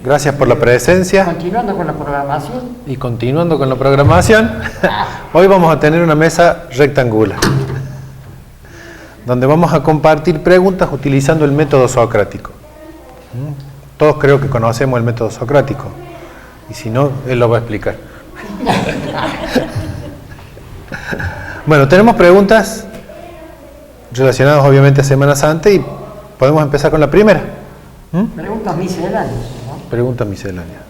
Gracias por la presencia. Continuando con la programación. Y continuando con la programación, hoy vamos a tener una mesa rectangular, donde vamos a compartir preguntas utilizando el método socrático. Todos creo que conocemos el método socrático, y si no, él lo va a explicar. Bueno, tenemos preguntas relacionadas obviamente a Semana Santa y podemos empezar con la primera. Preguntas misceláneas, ¿no? Pregunta miscelánea.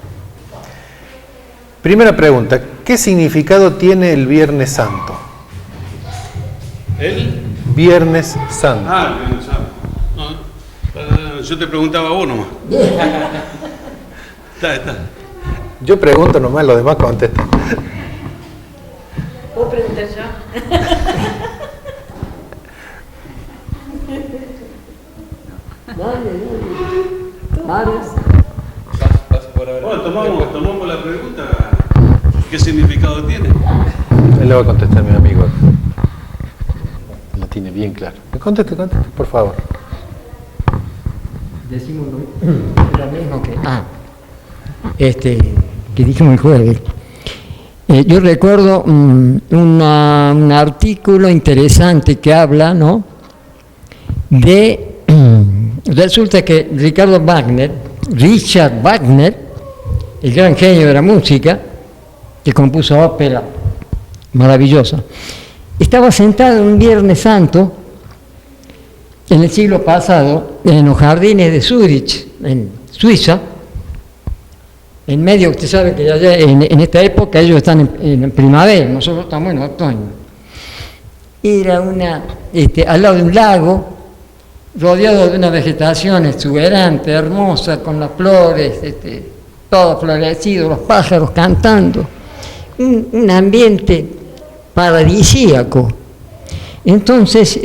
Primera pregunta, ¿qué significado tiene el Viernes Santo? ¿El? Viernes Santo. Ah, el Viernes Santo. No, yo te preguntaba a vos nomás. Está. Yo pregunto nomás, los demás contestan. ¿Vos preguntas yo? Mares. Bueno, tomamos la pregunta. ¿Qué significado tiene? Él le va a contestar mi amigo. Lo tiene bien claro. Conteste, por favor. Decimos lo mismo que dijimos el jueves. Yo recuerdo un artículo interesante que habla, ¿no? Resulta que Richard Wagner, el gran genio de la música, que compuso ópera maravillosa, estaba sentado un Viernes Santo en el siglo pasado en los jardines de Zúrich, en Suiza. En medio, usted sabe que allá en esta época ellos están en primavera, nosotros estamos en otoño. Era al lado de un lago, rodeado de una vegetación exuberante, hermosa, con las flores, todo florecido, los pájaros cantando. Un ambiente paradisíaco. Entonces,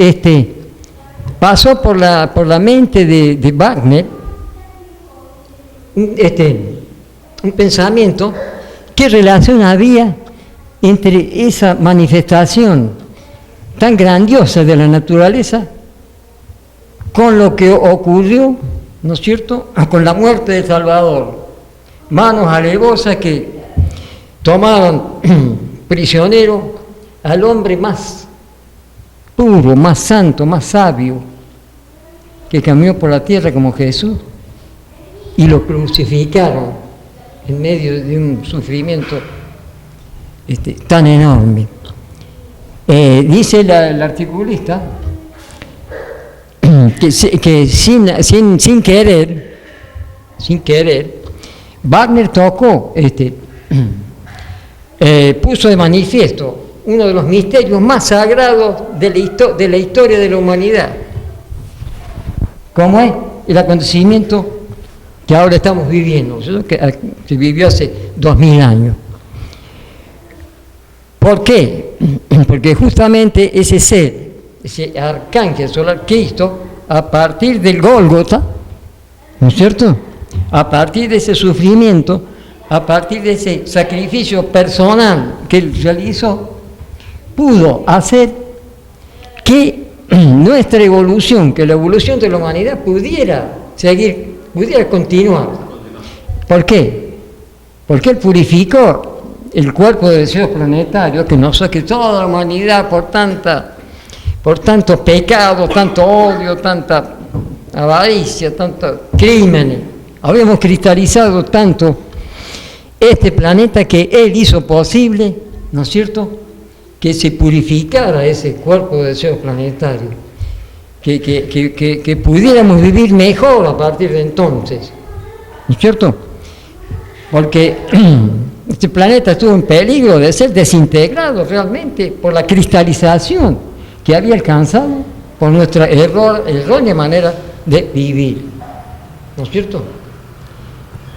pasó por la mente de Wagner un pensamiento, qué relación había entre esa manifestación tan grandiosa de la naturaleza con lo que ocurrió, ¿no es cierto?, con la muerte de Salvador. Manos alevosas que tomaron prisionero al hombre más puro, más santo, más sabio, que caminó por la tierra como Jesús, y lo crucificaron en medio de un sufrimiento tan enorme. Dice el articulista que sin querer, Wagner tocó, puso de manifiesto uno de los misterios más sagrados de la historia de la humanidad, como es el acontecimiento que ahora estamos viviendo, que se vivió hace 2000 años. ¿Por qué? Porque justamente ese ser, ese arcángel solar Cristo, a partir del Gólgota, ¿no es cierto?, a partir de ese sufrimiento, a partir de ese sacrificio personal que él realizó, pudo hacer que nuestra evolución, que la evolución de la humanidad pudiera continuar. ¿Por qué? Porque él purificó el cuerpo de deseos planetarios que toda la humanidad por tantos pecados, tanto odio, tanta avaricia, tantos crímenes, habíamos cristalizado tanto este planeta que él hizo posible, ¿no es cierto?, que se purificara ese cuerpo de deseos planetarios, que pudiéramos vivir mejor a partir de entonces, ¿no es cierto? Porque este planeta estuvo en peligro de ser desintegrado realmente por la cristalización que había alcanzado por nuestra errónea manera de vivir, ¿no es cierto?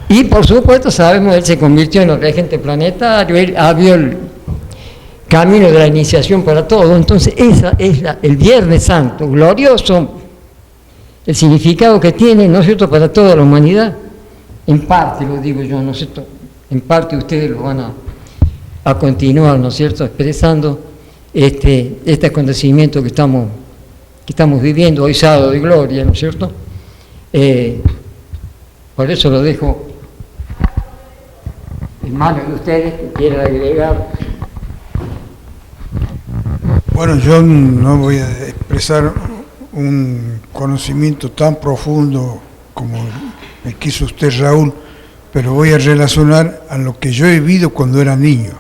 Y por supuesto sabemos, él se convirtió en el regente planetario, él abrió el camino de la iniciación para todos. Entonces esa es el Viernes Santo, glorioso, el significado que tiene, ¿no es cierto?, para toda la humanidad. En parte lo digo yo, ¿no es cierto?, en parte ustedes lo van a continuar, ¿no es cierto?, expresando este acontecimiento que estamos viviendo hoy, sábado de gloria, ¿no es cierto? Por eso lo dejo hermano de ustedes que quieran agregar. Bueno, yo no voy a expresar un conocimiento tan profundo como el que hizo usted, Raúl, pero voy a relacionar a lo que yo he vivido cuando era niño.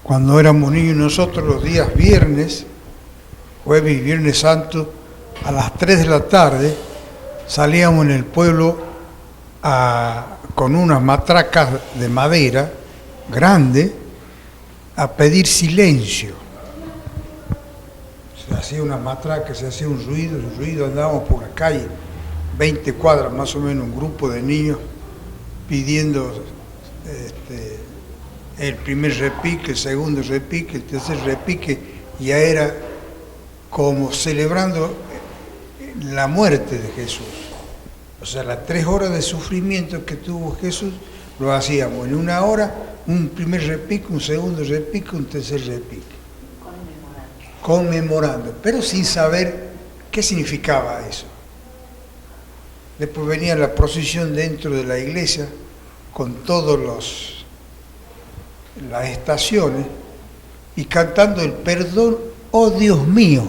Cuando éramos niños nosotros los días viernes, jueves y viernes santo, a las 3 de la tarde salíamos en el pueblo con unas matracas de madera grande a pedir silencio. Se hacía una matraca, se hacía un ruido, andábamos por la calle, 20 cuadras más o menos, un grupo de niños pidiendo el primer repique, el segundo repique, el tercer repique, y ya era como celebrando la muerte de Jesús. O sea, las 3 horas de sufrimiento que tuvo Jesús, lo hacíamos en 1 hora, un primer repique, un segundo repique, un tercer repique. Conmemorando, pero sin saber qué significaba eso. Después venía la procesión dentro de la iglesia, con todas las estaciones, y cantando el perdón, oh Dios mío.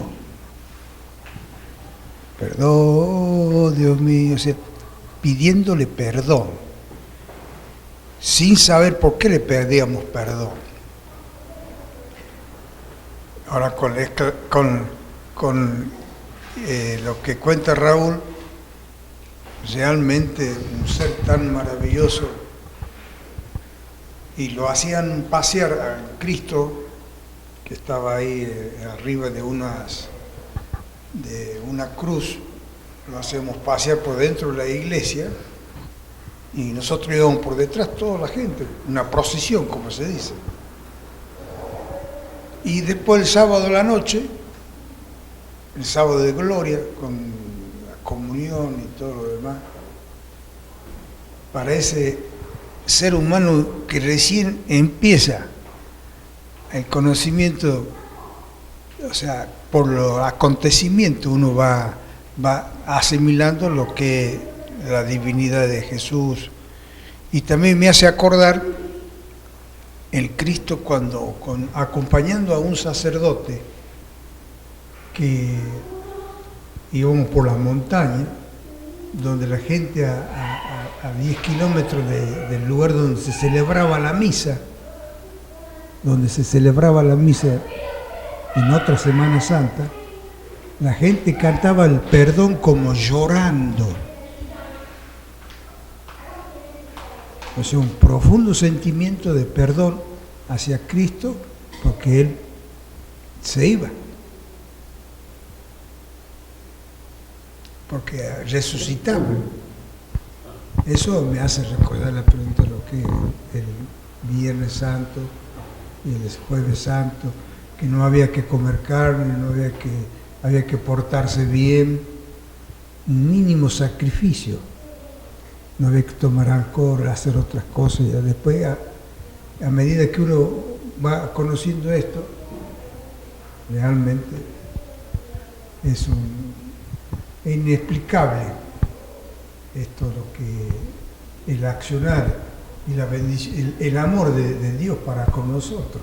Perdón, oh Dios mío, o sea, pidiéndole perdón, sin saber por qué le pedíamos perdón. Ahora con lo que cuenta Raúl, realmente un ser tan maravilloso, y lo hacían pasear a Cristo, que estaba ahí arriba de una cruz, lo hacemos pasear por dentro de la iglesia, y nosotros íbamos por detrás, toda la gente, una procesión, como se dice. Y después el sábado a la noche, el sábado de gloria, con la comunión y todo lo demás, para ese ser humano que recién empieza el conocimiento, o sea, por los acontecimientos uno va asimilando lo que es la divinidad de Jesús. Y también me hace acordar el Cristo cuando acompañando a un sacerdote que íbamos por la montaña, donde la gente a 10 kilómetros del lugar donde se celebraba la misa en otra Semana Santa, la gente cantaba el perdón como llorando. O sea, un profundo sentimiento de perdón hacia Cristo, porque Él se iba. Porque resucitaba. Eso me hace recordar la pregunta de lo que es el Viernes Santo y el Jueves Santo, que no había que comer carne, había que portarse bien, un mínimo sacrificio. No había que tomar alcohol, hacer otras cosas. Y después, a medida que uno va conociendo esto, realmente es inexplicable esto, lo que el accionar y la bendición, el amor de Dios para con nosotros,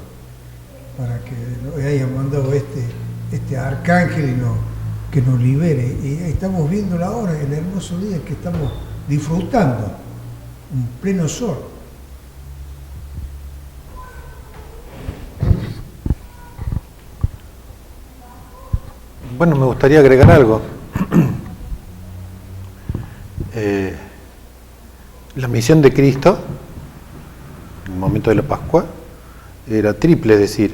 para que nos haya mandado este arcángel que nos libere. Y estamos viendo la hora, el hermoso día que estamos disfrutando, un pleno sol. Bueno, me gustaría agregar algo. La misión de Cristo, en el momento de la Pascua, era triple, es decir,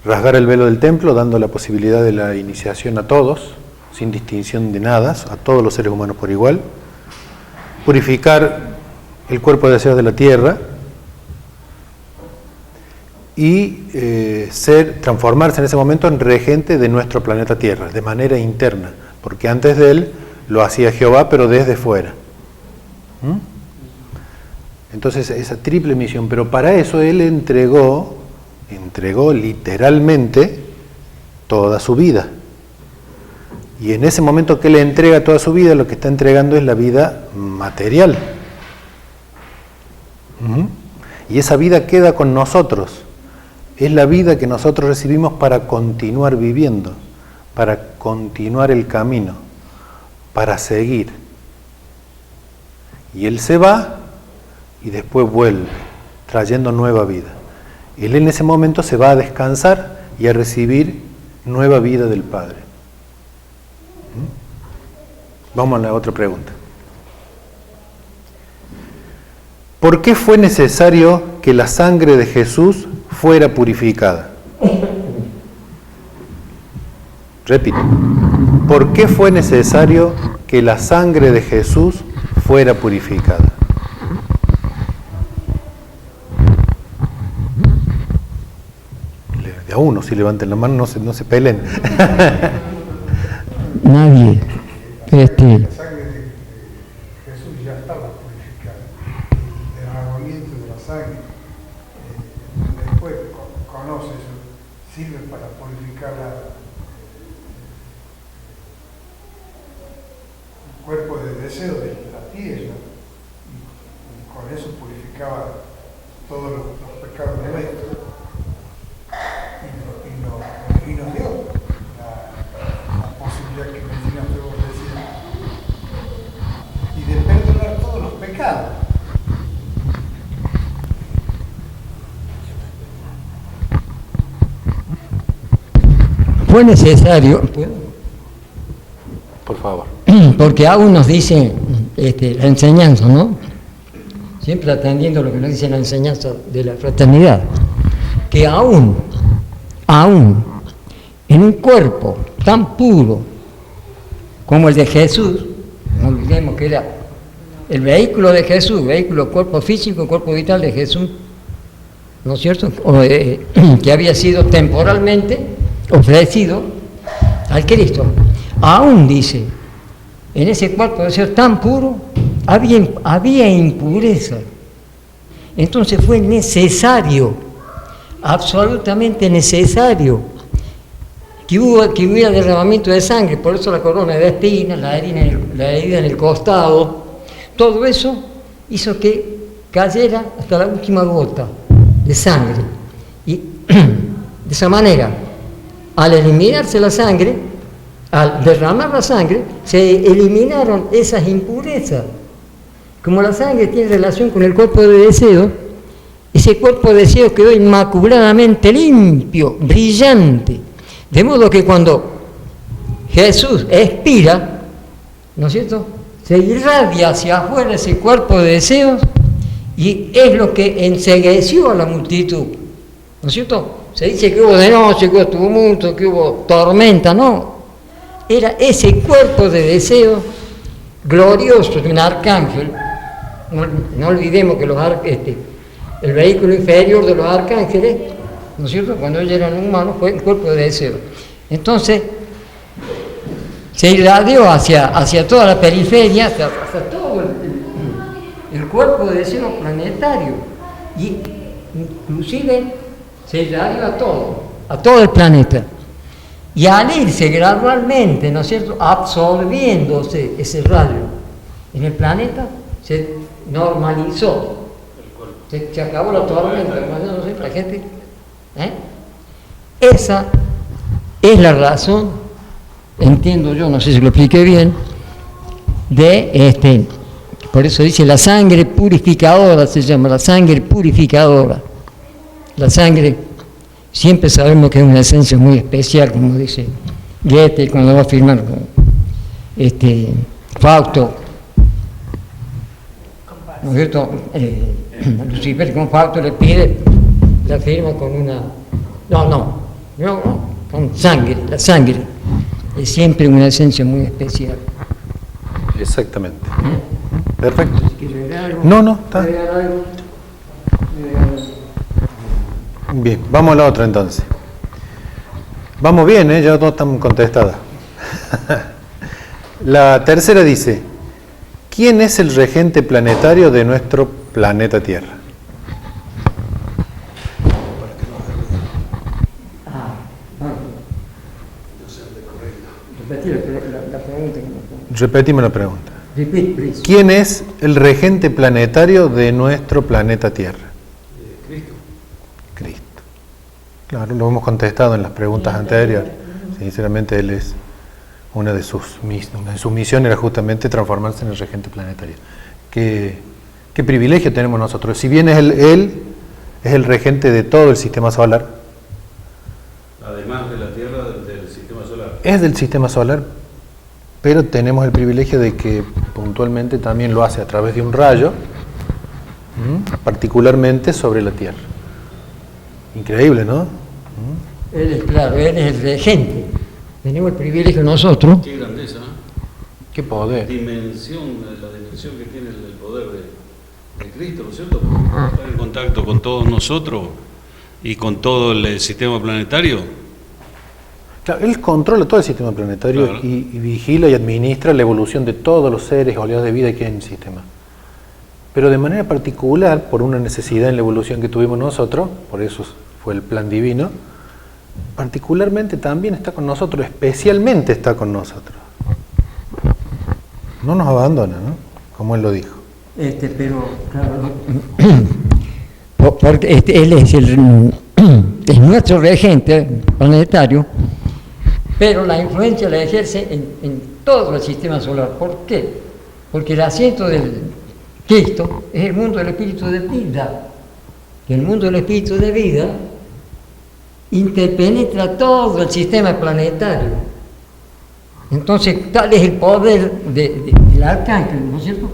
rasgar el velo del templo, dando la posibilidad de la iniciación a todos, sin distinción de nada, a todos los seres humanos por igual, purificar el cuerpo de deseos de la tierra y transformarse en ese momento en regente de nuestro planeta Tierra, de manera interna, porque antes de él lo hacía Jehová, pero desde fuera. Entonces, esa triple misión, pero para eso él entregó literalmente toda su vida. Y en ese momento que él entrega toda su vida, lo que está entregando es la vida material. y esa vida queda con nosotros. Es la vida que nosotros recibimos para continuar viviendo, para continuar el camino, para seguir. Y Él se va y después vuelve, trayendo nueva vida. Él en ese momento se va a descansar y a recibir nueva vida del Padre. Vamos a la otra pregunta. ¿Por qué fue necesario que la sangre de Jesús fuera purificada? Repito, ¿por qué fue necesario que la sangre de Jesús fuera purificada? De a uno, si levanten la mano, no se peleen. Nadie. La sangre de Jesús ya estaba purificada. El derramamiento de la sangre, después conoce eso, sirve para purificar el cuerpo de deseo de la tierra, y con eso purificaba todos los pecados nuestros, y nos dio la posibilidad que mencionaste vos recién, y de perdonar todos los pecados. Fue necesario, Por favor. porque aún nos dice la enseñanza, ¿no? Siempre atendiendo lo que nos dice la enseñanza de la fraternidad, que aún en un cuerpo tan puro como el de Jesús, no olvidemos que era el vehículo de Jesús, cuerpo físico, cuerpo vital de Jesús, ¿no es cierto? Que había sido temporalmente ofrecido al Cristo. Aún dice, en ese cuerpo de ser tan puro, había impureza. Entonces fue necesario, absolutamente necesario, que hubiera derramamiento de sangre. Por eso la corona de espinas, la herida en el costado, todo eso hizo que cayera hasta la última gota de sangre. Y de esa manera, al eliminarse la sangre, al derramar la sangre, se eliminaron esas impurezas. Como la sangre tiene relación con el cuerpo de deseo, ese cuerpo de deseo quedó inmaculadamente limpio, brillante. De modo que cuando Jesús expira, ¿no es cierto?, se irradia hacia afuera ese cuerpo de deseos, y es lo que encegueció a la multitud, ¿no es cierto? Se dice que hubo de noche, que hubo tumulto, que hubo tormenta, no. Era ese cuerpo de deseo glorioso de un arcángel. No olvidemos que el vehículo inferior de los arcángeles, ¿no es cierto?, cuando ellos eran humanos, fue el cuerpo de deseo. Entonces, se irradió hacia toda la periferia, hacia todo el cuerpo de deseo planetario, y inclusive se irradió a todo el planeta. Y al irse gradualmente, ¿no es cierto?, absorbiéndose ese radio en el planeta, se normalizó. Se acabó la tormenta, no sé, la gente. Esa es la razón, entiendo yo, no sé si lo expliqué bien, por eso dice la sangre purificadora, se llama la sangre purificadora. La sangre, siempre sabemos que es una esencia muy especial, como dice Goethe cuando va a firmar con Fausto, ¿no es cierto? Lucifer con Fausto le pide la firma con una... No, con sangre. La sangre es siempre una esencia muy especial. Exactamente. Perfecto. No, está. Bien, vamos a la otra entonces. Vamos bien, ya todos están contestadas. La tercera dice: ¿quién es el regente planetario de nuestro planeta Tierra? Repetime la pregunta. ¿Quién es el regente planetario de nuestro planeta Tierra? Claro, lo hemos contestado en las preguntas anteriores. Sinceramente, él es una de sus misiones era justamente transformarse en el regente planetario. ¿Qué privilegio tenemos nosotros? Si bien él es el regente de todo el sistema solar. Además de la Tierra, del sistema solar. Es del sistema solar, pero tenemos el privilegio de que puntualmente también lo hace a través de un rayo, particularmente sobre la Tierra. Increíble, ¿no? Él es, claro, él es el regente. Tenemos el privilegio nosotros. Qué grandeza, ¿no? Qué poder. La dimensión que tiene el poder de Cristo, ¿no es cierto? Estar en contacto con todos nosotros y con todo el sistema planetario. Claro, él controla todo el sistema planetario, claro, y vigila y administra la evolución de todos los seres o oleadas de vida que hay en el sistema. Pero de manera particular, por una necesidad en la evolución que tuvimos nosotros, por eso fue el plan divino, particularmente también está con nosotros, especialmente está con nosotros. No nos abandona, ¿no? Como él lo dijo. Pero, claro, porque él es es nuestro regente planetario, pero la influencia la ejerce en todo el sistema solar. ¿Por qué? Porque el asiento del Cristo es el mundo del espíritu de vida. Y el mundo del espíritu de vida interpenetra todo el sistema planetario. Entonces, tal es el poder del arcángel, ¿no es cierto?,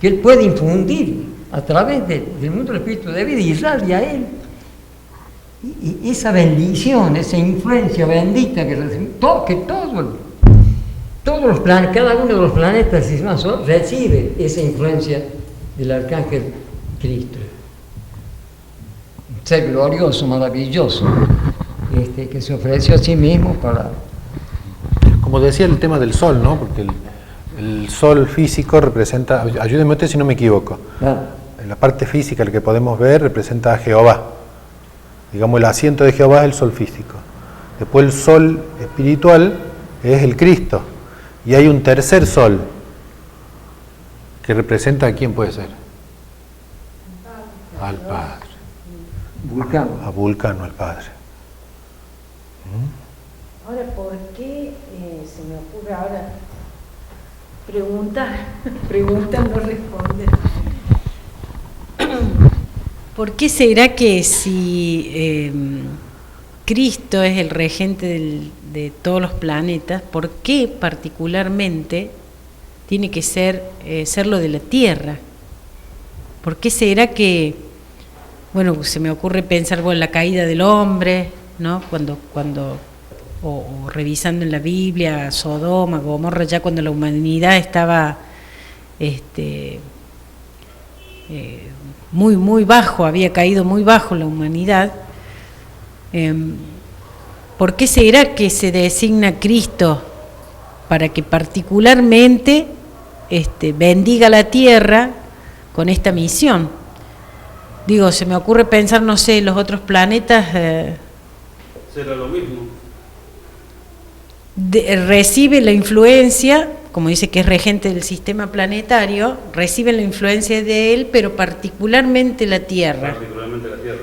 que él puede infundir a través del mundo del espíritu de vida y irradia a él. Y esa bendición, esa influencia bendita que todos los planetas, cada uno de los planetas del sistema solar recibe esa influencia del arcángel Cristo. Un ser glorioso, maravilloso, que se ofreció a sí mismo para... Como decía el tema del sol, ¿no? Porque el sol físico representa, ayúdenme usted si no me equivoco, en la parte física, la que podemos ver, representa a Jehová. Digamos, el asiento de Jehová es el sol físico. Después el sol espiritual es el Cristo. Y hay un tercer sol que representa a quién puede ser. Al Padre. Vulcano. A Vulcano, al Padre. Ahora, ¿por qué se me ocurre ahora preguntar, no responder? ¿Por qué será que si Cristo es el regente de todos los planetas, por qué particularmente tiene que serlo de la Tierra? ¿Por qué será que, bueno, se me ocurre pensar, bueno, la caída del hombre, ¿no? Cuando o revisando en la Biblia, Sodoma, Gomorra, ya cuando la humanidad estaba muy, muy bajo, había caído muy bajo la humanidad. ¿Por qué será que se designa a Cristo para que particularmente bendiga la tierra con esta misión? Digo, se me ocurre pensar, no sé, los otros planetas... ¿Será lo mismo? Recibe la influencia, como dice que es regente del sistema planetario, recibe la influencia de él, pero particularmente la Tierra. Particularmente la Tierra.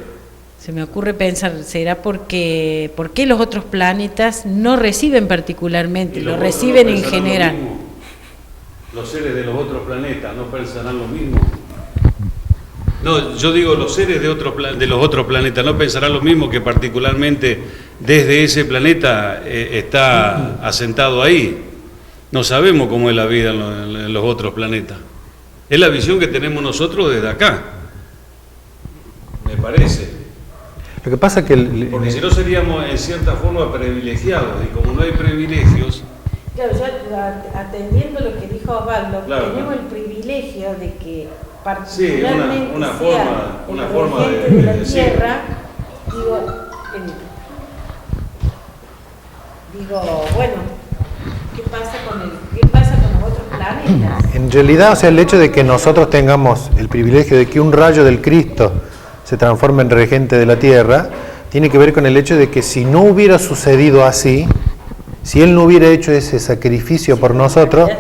Se me ocurre pensar, ¿será por qué los otros planetas no reciben particularmente, lo reciben en general? Los seres de los otros planetas no pensarán lo mismo. No, yo digo, los seres de los otros planetas no pensarán lo mismo, que particularmente desde ese planeta está asentado ahí. No sabemos cómo es la vida en los otros planetas. Es la visión que tenemos nosotros desde acá, me parece. Lo que pasa es que... Porque si no seríamos en cierta forma privilegiados, y como no hay privilegios... Claro, ya atendiendo lo que dijo Osvaldo, claro, tenemos el privilegio de que sí, una forma de la Tierra, digo, bueno, ¿qué pasa con los otros planetas? En realidad, o sea, el hecho de que nosotros tengamos el privilegio de que un rayo del Cristo se transforme en regente de la Tierra, tiene que ver con el hecho de que si no hubiera sucedido así, si Él no hubiera hecho ese sacrificio por nosotros,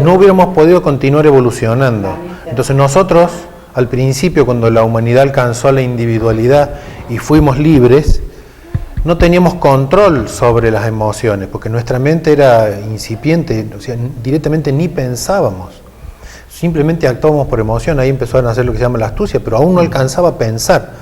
no hubiéramos podido continuar evolucionando. Entonces nosotros, al principio, cuando la humanidad alcanzó la individualidad y fuimos libres, no teníamos control sobre las emociones, porque nuestra mente era incipiente, o sea, directamente ni pensábamos. Simplemente actuábamos por emoción, ahí empezó a nacer lo que se llama la astucia, pero aún no alcanzaba a pensar.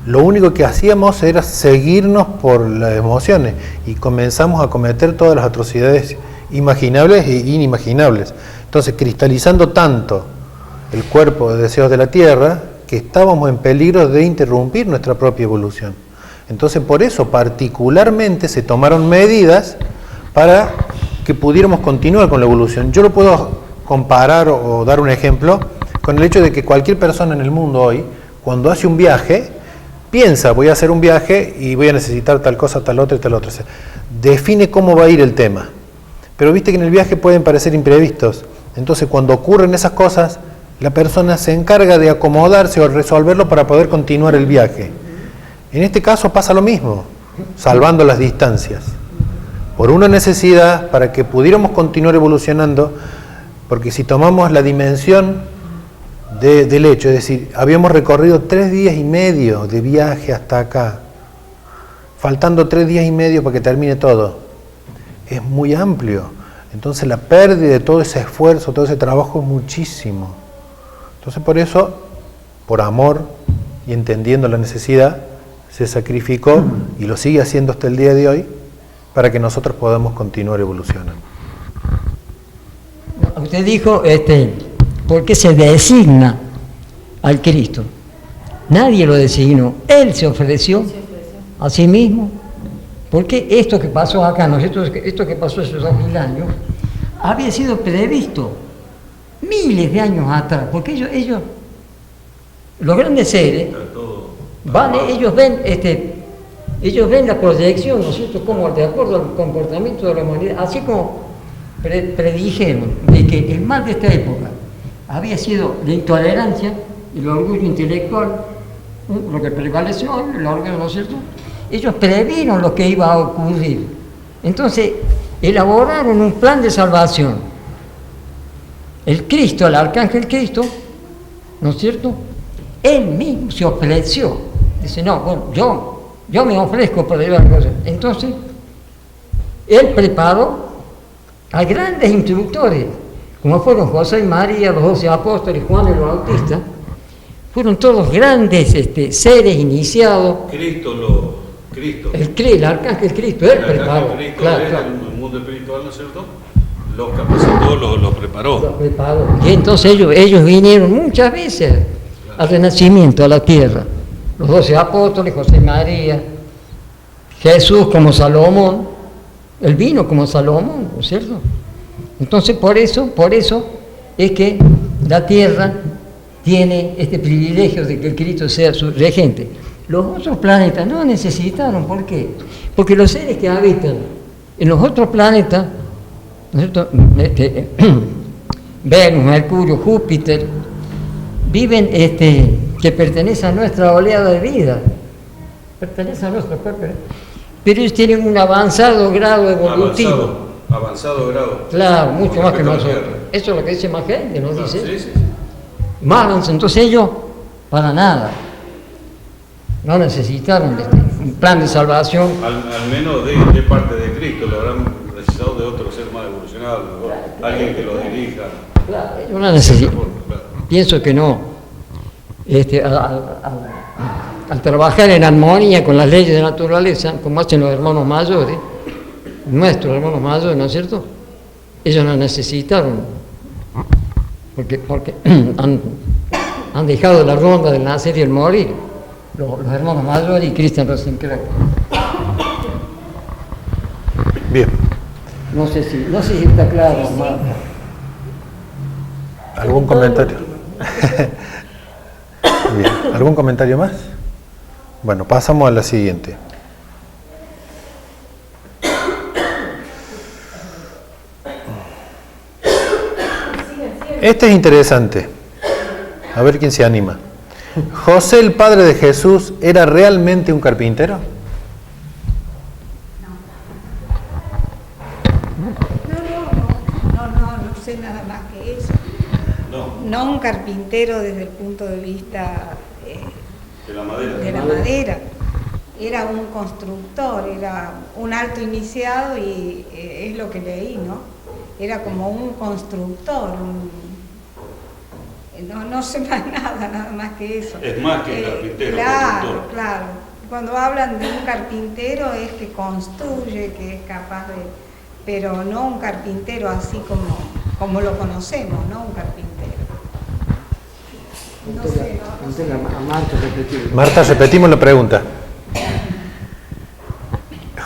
Lo único que hacíamos era seguirnos por las emociones y comenzamos a cometer todas las atrocidades imaginables e inimaginables. Entonces, cristalizando tanto el cuerpo de deseos de la tierra, que estábamos en peligro de interrumpir nuestra propia evolución. Entonces, por eso particularmente se tomaron medidas para que pudiéramos continuar con la evolución. Yo lo puedo comparar o dar un ejemplo con el hecho de que cualquier persona en el mundo hoy, cuando hace un viaje, piensa, voy a hacer un viaje y voy a necesitar tal cosa, tal otra y tal otra. O sea, define cómo va a ir el tema. Pero viste que en el viaje pueden parecer imprevistos. Entonces, cuando ocurren esas cosas, la persona se encarga de acomodarse o resolverlo para poder continuar el viaje. En este caso pasa lo mismo, salvando las distancias. Por una necesidad, para que pudiéramos continuar evolucionando, porque si tomamos la dimensión del hecho, es decir, habíamos recorrido 3 días y medio de viaje hasta acá, faltando 3 días y medio para que termine todo, es muy amplio. Entonces la pérdida de todo ese esfuerzo, todo ese trabajo es muchísimo. Entonces por eso, por amor y entendiendo la necesidad, se sacrificó y lo sigue haciendo hasta el día de hoy para que nosotros podamos continuar evolucionando. Usted dijo, ¿por qué se designa al Cristo? Nadie lo designó, Él se ofreció a sí mismo. Porque esto que pasó acá, ¿no? Esto que pasó hace 2000 años, había sido previsto miles de años atrás, porque ellos los grandes seres, ellos ven la proyección, ¿no es cierto?, como de acuerdo al comportamiento de la humanidad, así como predijeron de que el mal de esta época había sido la intolerancia, el orgullo intelectual, lo que prevaleció, el orgullo, ¿no es cierto? Ellos previeron lo que iba a ocurrir. Entonces, elaboraron un plan de salvación. El Cristo, el Arcángel Cristo, ¿no es cierto?, él mismo se ofreció. Dice, no, bueno, yo me ofrezco para llevar cosas. Entonces, él preparó a grandes instructores, como fueron José y María, los 12 apóstoles, Juan el Bautista. Fueron todos grandes seres iniciados. El Arcángel Cristo, él preparó. Cristo, claro. El mundo espiritual, ¿no es cierto? Los capacitó, los preparó. Los preparó. Y entonces ellos vinieron muchas veces al renacimiento, a la tierra. Los 12 apóstoles, José y María, Jesús como Salomón, él vino como Salomón, ¿no es cierto? Entonces por eso es que la tierra tiene este privilegio de que el Cristo sea su regente. Los otros planetas no necesitaron, ¿por qué? Porque los seres que habitan en los otros planetas, ¿no es cierto?, Venus, Mercurio, Júpiter, viven que pertenecen a nuestra oleada de vida, pertenecen a nuestro cuerpo, pero ellos tienen un avanzado grado evolutivo. Avanzado grado. Claro, mucho más que nosotros. Eso es lo que dice más gente, ¿no? Claro, Dice. sí. Más, entonces ellos, para nada, no necesitaron un plan de salvación. Al menos de parte de Cristo, lo habrán necesitado de otro ser más evolucionado, alguien que lo dirija. Claro, ellos no necesitan. Pienso que no. Al trabajar en armonía con las leyes de la naturaleza, como hacen los hermanos mayores, nuestros hermanos mayores, ¿no es cierto? Ellos no necesitaron, porque han dejado la ronda del nacer y el morir, los hermanos mayores y Christian Rosenkranz. Bien. No sé si está claro. Sí. ¿Algún comentario? Bien. ¿Algún comentario más? Bueno, pasamos a la siguiente. Este es interesante. A ver quién se anima. ¿José, el padre de Jesús, era realmente un carpintero? No sé nada más que eso. No un carpintero desde el punto de vista de la madera. De la madera. era un constructor, era un alto iniciado y es lo que leí, ¿no? Era como un constructor, no sé más nada más que eso. Es más que carpintero. Claro, constructor. claro. Cuando hablan de un carpintero es que construye, que es capaz de... Pero no un carpintero así como lo conocemos, ¿no? Un carpintero. No sé, no. Marta, repetimos la pregunta.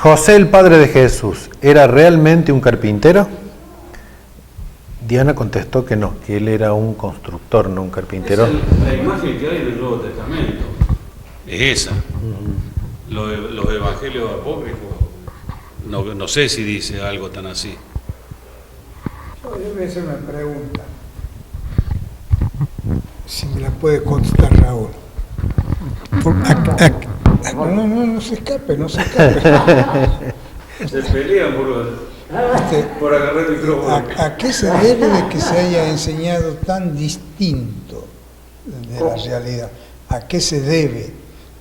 ¿José, el padre de Jesús, era realmente un carpintero? Diana contestó que no, que él era un constructor, no un carpintero. Esa es la imagen que hay en el Nuevo Testamento. Es esa. Los evangelios apócrifos, no sé si dice algo tan así. Yo voy a hacer una pregunta. Si me la puede contestar Raúl. No se escape, no se escape. Se pelean por agarrar el micrófono. ¿A qué se debe de que se haya enseñado tan distinto de la realidad? ¿A qué se debe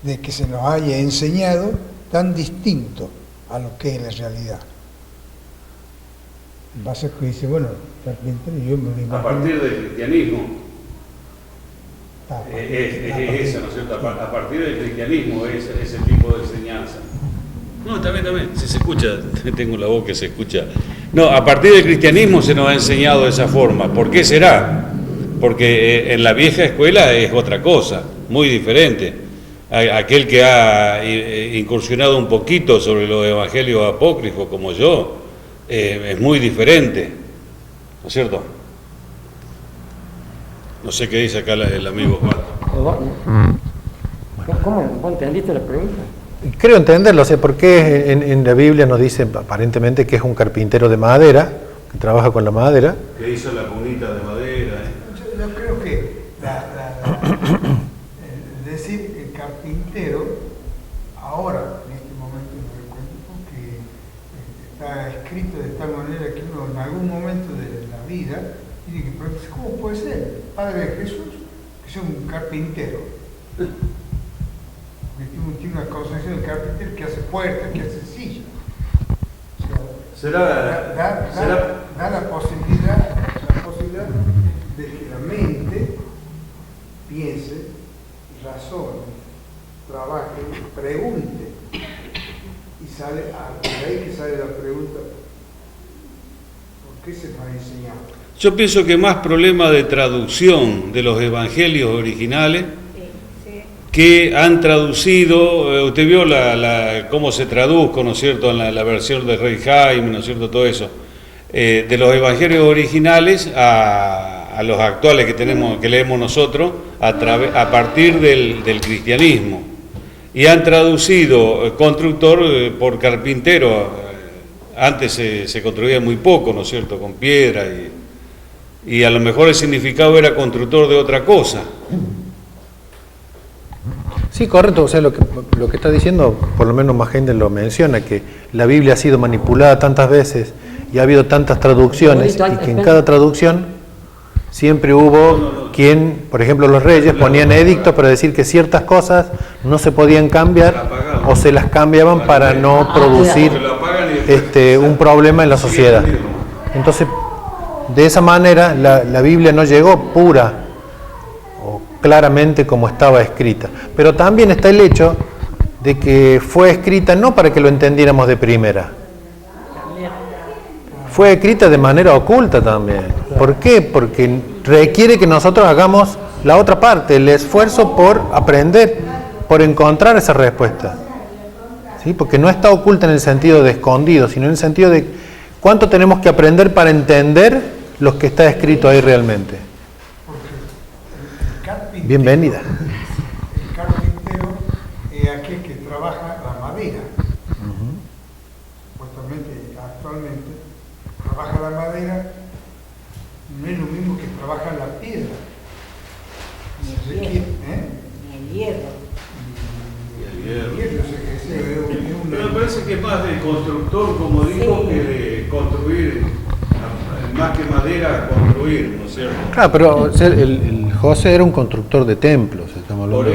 de que se nos haya enseñado tan distinto a lo que es la realidad? En base a que dice, bueno, carpintero, yo me lo imagino. A partir del cristianismo. Es esa, ¿no es cierto? A partir del cristianismo es ese tipo de enseñanza. No, también, si se escucha, tengo la voz que se escucha. No, a partir del cristianismo se nos ha enseñado de esa forma. ¿Por qué será? Porque en la vieja escuela es otra cosa, muy diferente. Aquel que ha incursionado un poquito sobre los evangelios apócrifos como yo, es muy diferente, ¿no es cierto? No sé qué dice acá el amigo Juan. ¿Cómo? ¿Vos entendiste la pregunta? Creo entenderlo, o sea, porque en la Biblia nos dice aparentemente que es un carpintero de madera, que trabaja con la madera. Que hizo la cunita de madera. Yo creo que decir el carpintero, ahora, en este momento me recuerdo porque está escrito de tal manera que uno en algún momento de la vida tiene que preguntarse, ¿cómo puede ser el Padre de Jesús que sea un carpintero? Tiene una concepción del carpintero que hace puertas, que hace sillas. O sea, da la posibilidad de que la mente piense, razone, trabaje, pregunte. Y sale, de ahí que sale la pregunta, ¿por qué se nos ha enseñado? Yo pienso que más problema de traducción de los evangelios originales, que han traducido, usted vio cómo se tradujo, ¿no es cierto?, en la versión de Rey Jaime, ¿no es cierto?, todo eso, de los evangelios originales a los actuales que leemos nosotros a partir del cristianismo. Y han traducido constructor por carpintero. Antes se construía muy poco, ¿no es cierto?, con piedra y a lo mejor el significado era constructor de otra cosa. Sí, correcto, o sea, lo que está diciendo, por lo menos más gente lo menciona, que la Biblia ha sido manipulada tantas veces y ha habido tantas traducciones y que en cada traducción siempre hubo quien, por ejemplo los reyes, ponían edictos para decir que ciertas cosas no se podían cambiar o se las cambiaban para no producir un problema en la sociedad. Entonces, de esa manera la Biblia no llegó pura claramente como estaba escrita, pero también está el hecho de que fue escrita no para que lo entendiéramos de primera, fue escrita de manera oculta también. ¿Por qué? Porque requiere que nosotros hagamos la otra parte, el esfuerzo por aprender, por encontrar esa respuesta, ¿sí? Porque no está oculta en el sentido de escondido, sino en el sentido de cuánto tenemos que aprender para entender lo que está escrito ahí realmente. Bienvenida. El carpintero es aquel que trabaja la madera. Supuestamente, actualmente, trabaja la madera, no es lo mismo que trabaja la piedra. Ni el hierro. Pero me parece que es más de constructor, como dijo, que de construir, más que madera, construir, ¿no es cierto? Claro, pero el José era un constructor de templos, estamos hablando.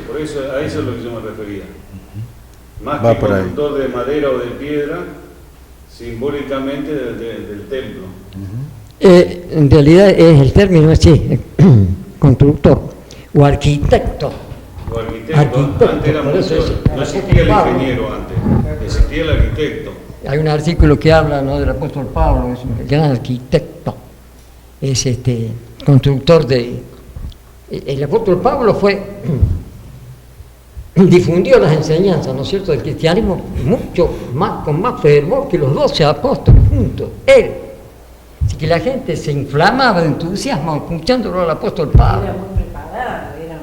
Por eso, a eso es lo que yo me refería. Más Va que por ahí. constructor de madera o de piedra, simbólicamente del templo. En realidad es el término así, constructor o arquitecto. O arquitecto. Arquitecto, Antes era por eso mucho, es- no existía el ingeniero antes, existía el arquitecto. Hay un artículo que habla, ¿no?, del apóstol Pablo, es un gran arquitecto, es constructor de... El apóstol Pablo difundió las enseñanzas, ¿no es cierto?, del cristianismo mucho más, con más fervor que los 12 apóstoles juntos, él. Así que la gente se inflamaba de entusiasmo escuchándolo al apóstol Pablo. Era muy preparado, era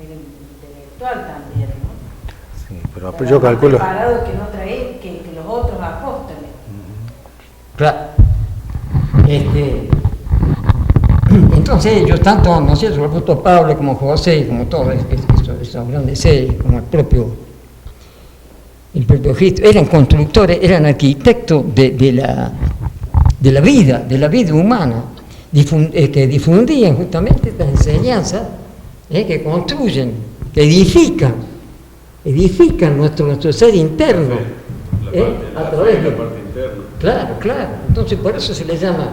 intelectual también, ¿no? Sí, pero Estaba yo más calculo. preparado que los otros apóstoles. Claro. Entonces ellos, tanto, ¿no es cierto?, el apóstol Pablo como José, como todos esos grandes seres, como el propio Cristo, eran constructores, eran arquitectos de la vida humana, que difundían justamente estas enseñanzas, que construyen, que edifican nuestro ser interno, La a fe través y la de... parte interna. Claro. Entonces por eso se le llama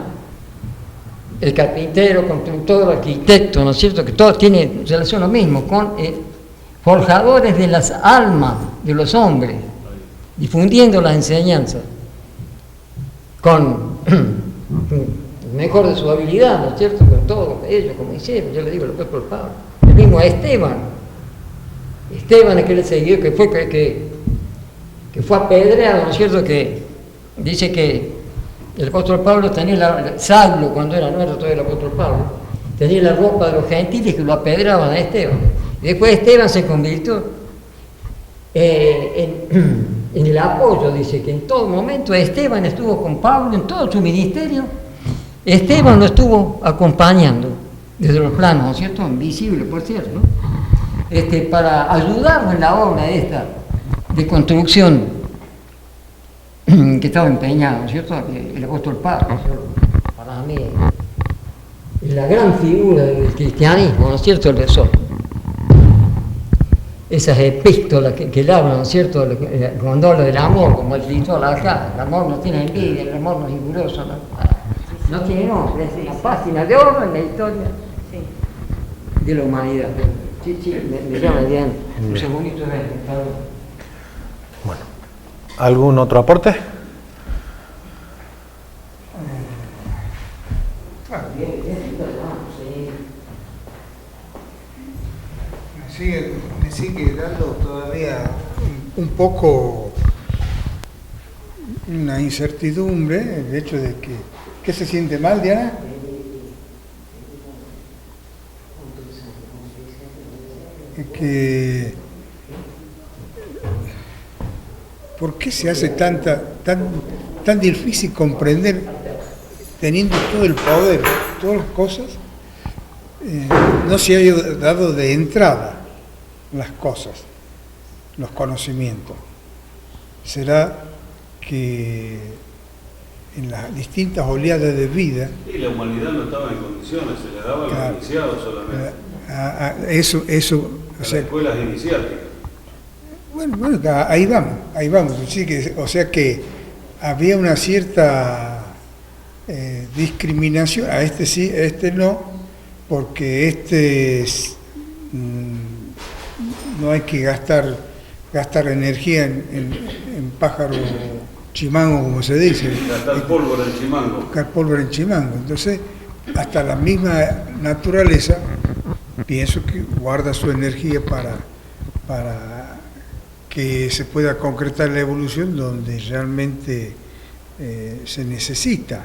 el carpintero, constructor, arquitecto, ¿no es cierto? Que todo tiene relación lo mismo, con forjadores de las almas de los hombres, difundiendo las enseñanzas con el mejor de su habilidad, ¿no es cierto? Con todos ellos, como hicieron, yo le digo, el apóstol Pablo, el mismo a Esteban, aquel seguidor que fue apedreado, ¿no es cierto? Que dice que el apóstol Pablo tenía Saulo, cuando no era todavía el apóstol Pablo, tenía la ropa de los gentiles que lo apedreaban a Esteban. Y después Esteban se convirtió en el apoyo, dice que en todo momento Esteban estuvo con Pablo en todo su ministerio. Esteban lo estuvo acompañando desde los planos, ¿no es cierto? Invisible, por cierto, ¿no? Para ayudarlo en la obra esta de construcción que estaba empeñado, ¿no es cierto? El apóstol Pablo, ¿no es cierto? Para mí es la gran figura del cristianismo, ¿no es cierto? Esas epístolas que le hablan, ¿no es cierto?, cuando habla del amor, como el escritor acá, el amor no tiene envidia, el amor no es riguroso, no tiene nombre, es una página de oro en la historia de la humanidad. Sí, me llama bien, un segundito de ver, Bueno, ¿algún otro aporte? Me sigue dando todavía un poco una incertidumbre el hecho de que... ¿Qué se siente mal, Diana? ¿Por qué se hace tan difícil comprender, teniendo todo el poder, todas las cosas, no se haya dado de entrada las cosas, los conocimientos? ¿Será que en las distintas oleadas de vida... Y la humanidad no estaba en condiciones, se le daba a los iniciados solamente. O sea, las escuelas iniciáticas. Bueno, ahí vamos. Sí, o sea que había una cierta discriminación, a este sí, a este no, porque no hay que gastar energía en pájaro chimango, como se dice. Gastar pólvora en chimango. Buscar pólvora en chimango. Entonces, hasta la misma naturaleza, pienso que guarda su energía para que se pueda concretar la evolución donde realmente se necesita.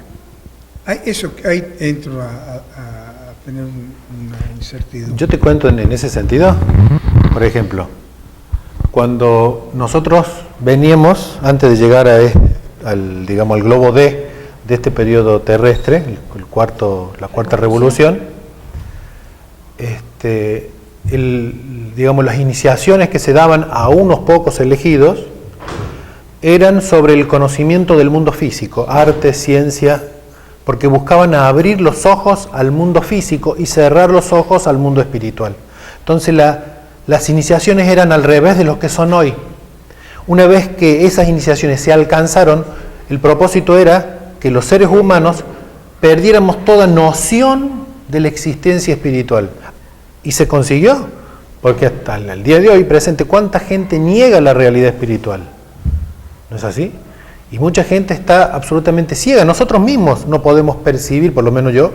Ahí entro a tener una incertidumbre. Yo te cuento en ese sentido, por ejemplo, cuando nosotros veníamos, antes de llegar al globo D de este periodo terrestre, la cuarta revolución, las iniciaciones que se daban a unos pocos elegidos eran sobre el conocimiento del mundo físico, arte, ciencia, porque buscaban abrir los ojos al mundo físico y cerrar los ojos al mundo espiritual. Entonces las iniciaciones eran al revés de lo que son hoy. Una vez que esas iniciaciones se alcanzaron, el propósito era que los seres humanos perdiéramos toda noción de la existencia espiritual. Y se consiguió, porque hasta el día de hoy presente, ¿cuánta gente niega la realidad espiritual? ¿No es así? Y mucha gente está absolutamente ciega. Nosotros mismos no podemos percibir, por lo menos yo,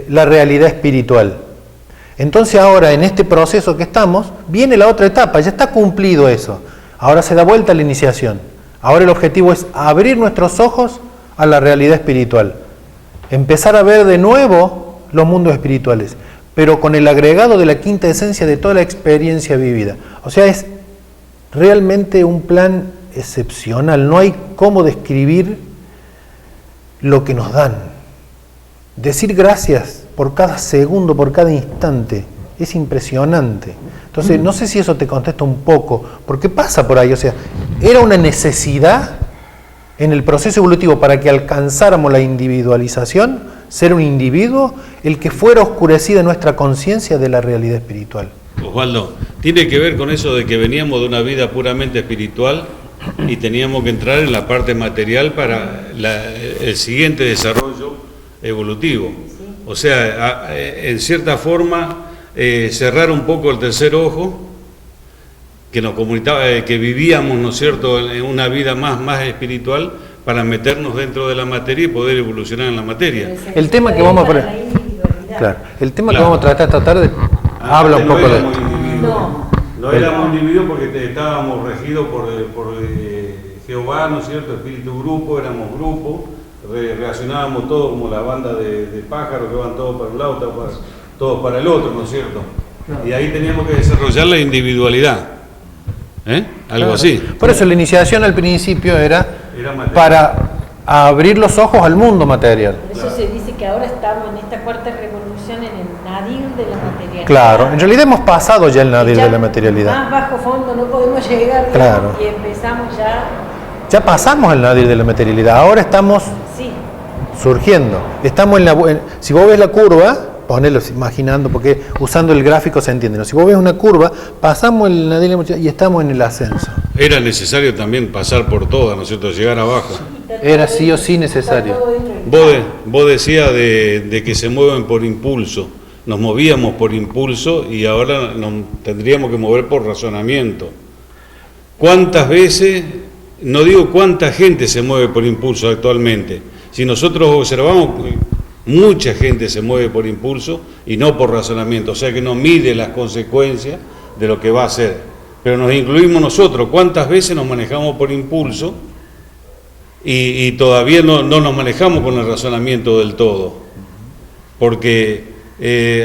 la realidad espiritual. Entonces ahora, en este proceso que estamos, viene la otra etapa, ya está cumplido eso. Ahora se da vuelta la iniciación. Ahora el objetivo es abrir nuestros ojos a la realidad espiritual. Empezar a ver de nuevo los mundos espirituales, pero con el agregado de la quinta esencia de toda la experiencia vivida. O sea, es realmente un plan excepcional. No hay cómo describir lo que nos dan. Decir gracias por cada segundo, por cada instante, es impresionante. Entonces, no sé si eso te contesta un poco, porque pasa por ahí, o sea, era una necesidad en el proceso evolutivo para que alcanzáramos la individualización, ser un individuo, el que fuera oscurecida nuestra conciencia de la realidad espiritual. Osvaldo, tiene que ver con eso de que veníamos de una vida puramente espiritual y teníamos que entrar en la parte material para el siguiente desarrollo evolutivo. O sea, en cierta forma, cerrar un poco el tercer ojo, que nos comunicaba, que vivíamos, ¿no es cierto?, en una vida más espiritual, para meternos dentro de la materia y poder evolucionar en la materia. El tema que vamos a poner, claro, el tema que vamos a tratar de habla un poco de esto. No éramos individuos porque estábamos regidos por Jehová, ¿no es cierto?, espíritu grupo, éramos grupo, reaccionábamos todos como la banda de pájaros que van todos para un lado, todos para el otro, ¿no es cierto? Y ahí teníamos que desarrollar la individualidad, algo así. Por eso la iniciación al principio era para abrir los ojos al mundo material. Por eso se dice que ahora estamos en esta cuarta revolución en el nadir de la materialidad. Claro, en realidad hemos pasado ya el nadir de la materialidad. Más bajo fondo no podemos llegar, claro. Y empezamos ya... Ya pasamos el nadir de la materialidad, ahora estamos surgiendo. Estamos si vos ves la curva, ponelo imaginando, porque usando el gráfico se entiende, ¿no? Si vos ves una curva, pasamos el nadir de la materialidad y estamos en el ascenso. Era necesario también pasar por todas, ¿no es cierto?, llegar abajo. Era sí o sí necesario. Vos decías de que se mueven por impulso. Nos movíamos por impulso y ahora nos tendríamos que mover por razonamiento. ¿Cuántas veces, no digo cuánta gente se mueve por impulso actualmente? Si nosotros observamos, mucha gente se mueve por impulso y no por razonamiento, o sea que no mide las consecuencias de lo que va a hacer. Pero nos incluimos nosotros, ¿cuántas veces nos manejamos por impulso y todavía no nos manejamos con el razonamiento del todo? Porque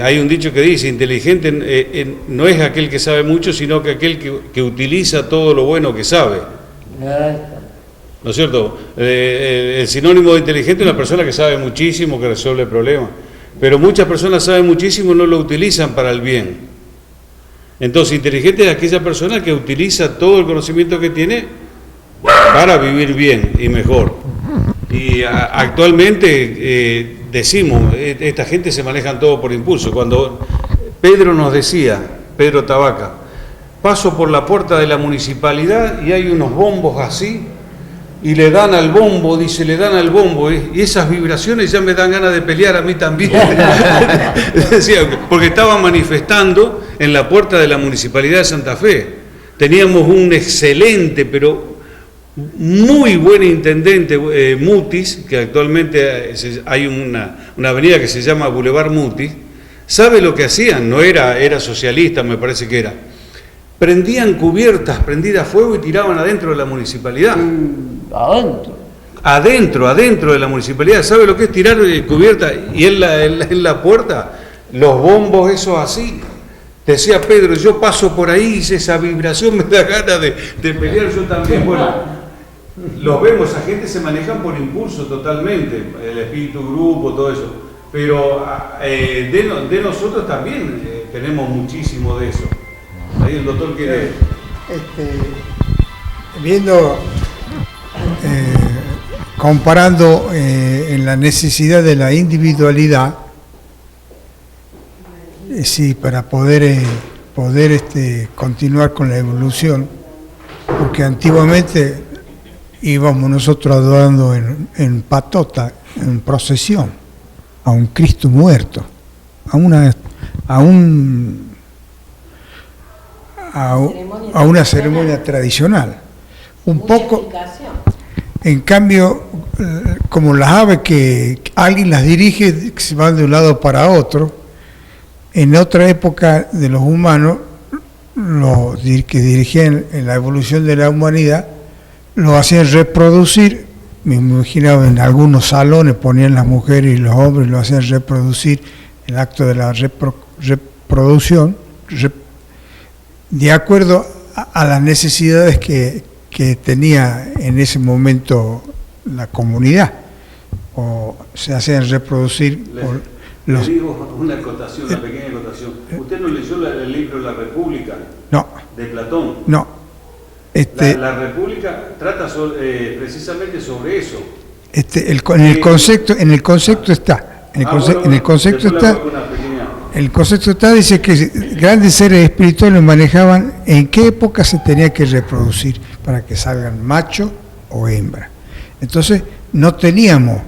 hay un dicho que dice, inteligente no es aquel que sabe mucho, sino que aquel que utiliza todo lo bueno que sabe. ¿No es cierto? El sinónimo de inteligente es una persona que sabe muchísimo, que resuelve problemas. Pero muchas personas saben muchísimo y no lo utilizan para el bien. Entonces, inteligente es aquella persona que utiliza todo el conocimiento que tiene para vivir bien y mejor. Y actualmente decimos, esta gente se manejan todo por impulso. Cuando Pedro nos decía, Pedro Tabaca, paso por la puerta de la municipalidad y hay unos bombos así, y le dan al bombo, dice, le dan al bombo, y esas vibraciones ya me dan ganas de pelear a mí también. Decía, porque estaba manifestando en la puerta de la Municipalidad de Santa Fe. Teníamos un excelente, pero muy buen intendente, Mutis, que actualmente hay una avenida que se llama Boulevard Mutis. ¿Sabe lo que hacían? No era socialista, me parece que era. Prendían cubiertas prendidas a fuego y tiraban adentro de la municipalidad. Adentro de la municipalidad. ¿Sabe lo que es tirar cubiertas? Y en la puerta, los bombos esos así. Decía Pedro, yo paso por ahí y esa vibración me da ganas de pelear yo también. Bueno, los vemos, esa gente se manejan por impulso totalmente, el espíritu grupo, todo eso. Pero de nosotros también tenemos muchísimo de eso. Ahí el doctor quiere... Viendo, comparando en la necesidad de la individualidad, sí, para poder continuar con la evolución, porque antiguamente íbamos nosotros adorando en patota, en procesión, a un Cristo muerto, a una ceremonia tradicional. Un poco, en cambio, como las aves que alguien las dirige, que se van de un lado para otro, en otra época de los humanos, los que dirigían en la evolución de la humanidad, lo hacían reproducir. Me imaginaba en algunos salones ponían las mujeres y los hombres, lo hacían reproducir, el acto de la reproducción, de acuerdo a las necesidades que tenía en ese momento la comunidad, o se hacían reproducir por le digo una acotación, una pequeña acotación. ¿Usted no leyó el libro La República? No. De Platón. No. La República trata precisamente sobre eso. En el concepto está. En el concepto está, dice que grandes seres espirituales manejaban en qué época se tenía que reproducir para que salgan macho o hembra. Entonces no teníamos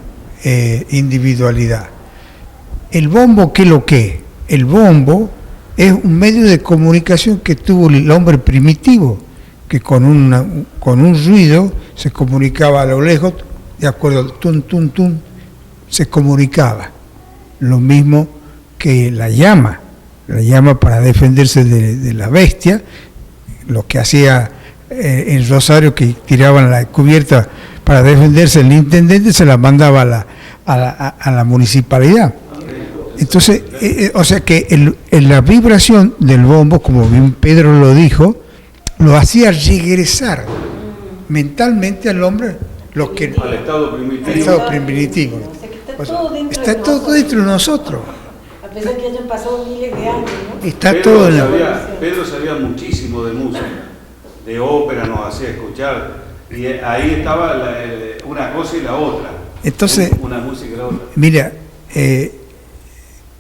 individualidad. El bombo, ¿qué es lo que es? El bombo es un medio de comunicación que tuvo el hombre primitivo, que con un ruido se comunicaba a lo lejos, de acuerdo al tun, tun, tun, se comunicaba. Lo mismo que la llama para defenderse de la bestia, lo que hacía en Rosario, que tiraban la cubierta para defenderse, el intendente se la mandaba a la municipalidad. Entonces, o sea que la vibración del bombo, como bien Pedro lo dijo, lo hacía regresar mentalmente al hombre al estado primitivo. Al estado primitivo. O sea, que está todo dentro de nosotros. A pesar que hayan pasado miles de años, ¿no? Está todo en Pedro sabía muchísimo de música, de ópera, nos hacía escuchar, y ahí estaba una cosa y la otra. Entonces, una música y la otra. Mira,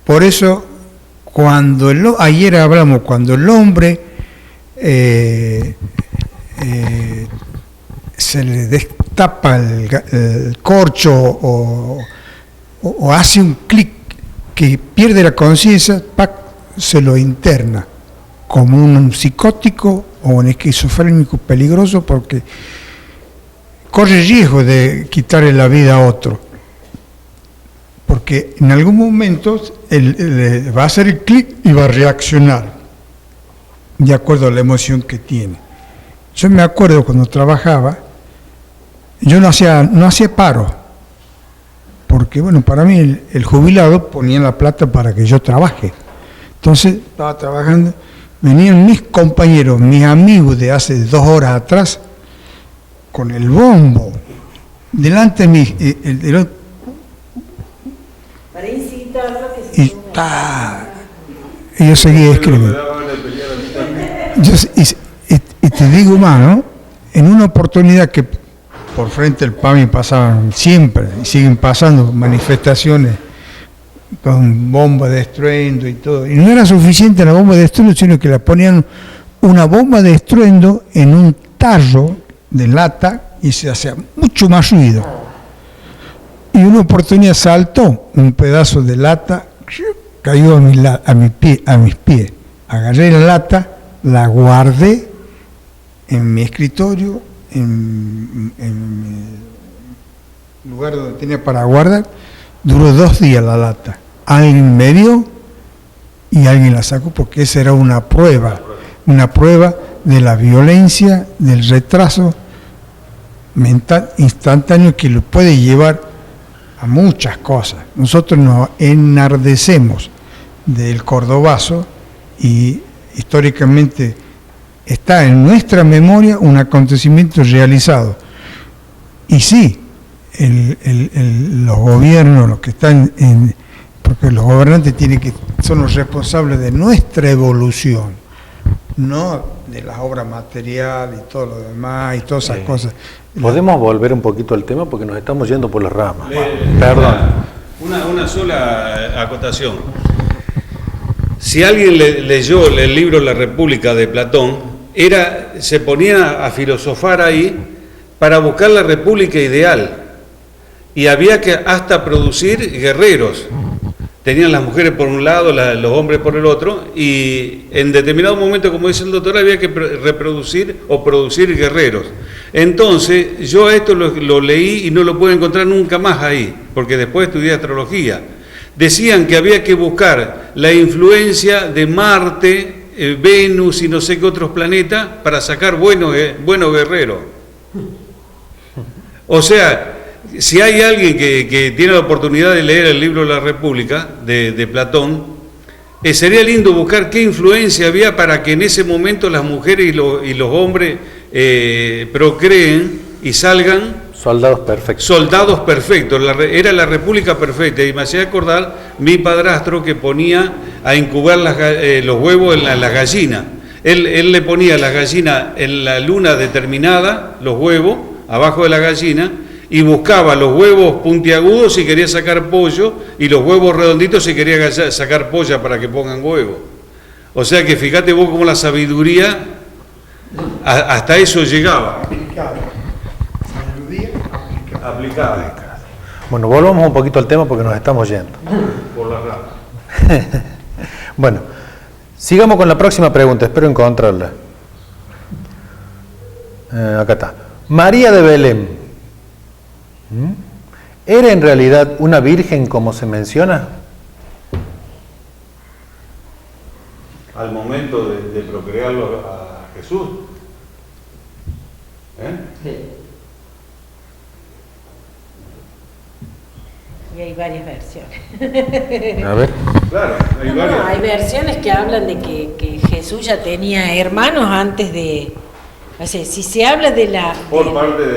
por eso, ayer hablamos, cuando el hombre se le destapa el corcho o hace un clic que pierde la conciencia, se lo interna como un psicótico o un esquizofrénico peligroso, porque corre riesgo de quitarle la vida a otro, porque en algún momento él va a hacer el clic y va a reaccionar de acuerdo a la emoción que tiene. Yo me acuerdo cuando trabajaba, yo no hacía paro, porque bueno, para mí el jubilado ponía la plata para que yo trabaje. Entonces estaba trabajando, venían mis compañeros, mis amigos de hace 2 horas atrás, con el bombo delante de mí, para incitarlo a que se y yo seguía escribiendo. Y te digo más, ¿no? En una oportunidad que por frente del PAMI pasaban siempre, y siguen pasando manifestaciones con bomba de estruendo y todo, y no era suficiente la bomba de estruendo, sino que le ponían una bomba de estruendo en un tarro de lata y se hacía mucho más ruido. Y una oportunidad saltó un pedazo de lata, cayó a mis pies. Agarré la lata, la guardé en mi escritorio, en mi lugar donde tenía para guardar. Duró 2 días la lata. Alguien me dio y alguien la sacó, porque esa era una prueba de la violencia, del retraso mental instantáneo que lo puede llevar a muchas cosas. Nosotros nos enardecemos del cordobazo y históricamente está en nuestra memoria un acontecimiento realizado. Y sí, los gobiernos, los que están porque los gobernantes son los responsables de nuestra evolución, no de las obras materiales y todo lo demás y todas esas cosas. ¿Podemos volver un poquito al tema? Porque nos estamos yendo por las ramas. Perdón. Una sola acotación. Si alguien leyó el libro La República de Platón, se ponía a filosofar ahí para buscar la república ideal. Y había que hasta producir guerreros. Tenían las mujeres por un lado, los hombres por el otro, y en determinado momento, como dice el doctor, había que reproducir o producir guerreros. Entonces, yo esto lo leí y no lo puedo encontrar nunca más ahí, porque después estudié astrología. Decían que había que buscar la influencia de Marte, Venus y no sé qué otros planetas para sacar buenos guerreros. O sea, si hay alguien que tiene la oportunidad de leer el libro La República de Platón, sería lindo buscar qué influencia había para que en ese momento las mujeres y los hombres procreen y salgan soldados perfectos. Soldados perfectos, era la República perfecta. Y me hacía acordar mi padrastro que ponía a incubar los huevos en las gallinas. Él le ponía las gallinas en la luna determinada, los huevos, abajo de la gallina, y buscaba los huevos puntiagudos si quería sacar pollo y los huevos redonditos si quería sacar polla para que pongan huevo. O sea que fíjate vos cómo la sabiduría hasta eso llegaba. Aplicada. Bueno, volvamos un poquito al tema porque nos estamos yendo. Por la rama. Bueno, sigamos con la próxima pregunta, espero encontrarla. Acá está. María de Belén. ¿Era en realidad una virgen como se menciona? Al momento de procrearlo a Jesús. Sí. Y hay varias versiones. A ver. Claro, hay No, varias. hay versiones que hablan de que Jesús ya tenía hermanos antes de... O sea, si se habla de la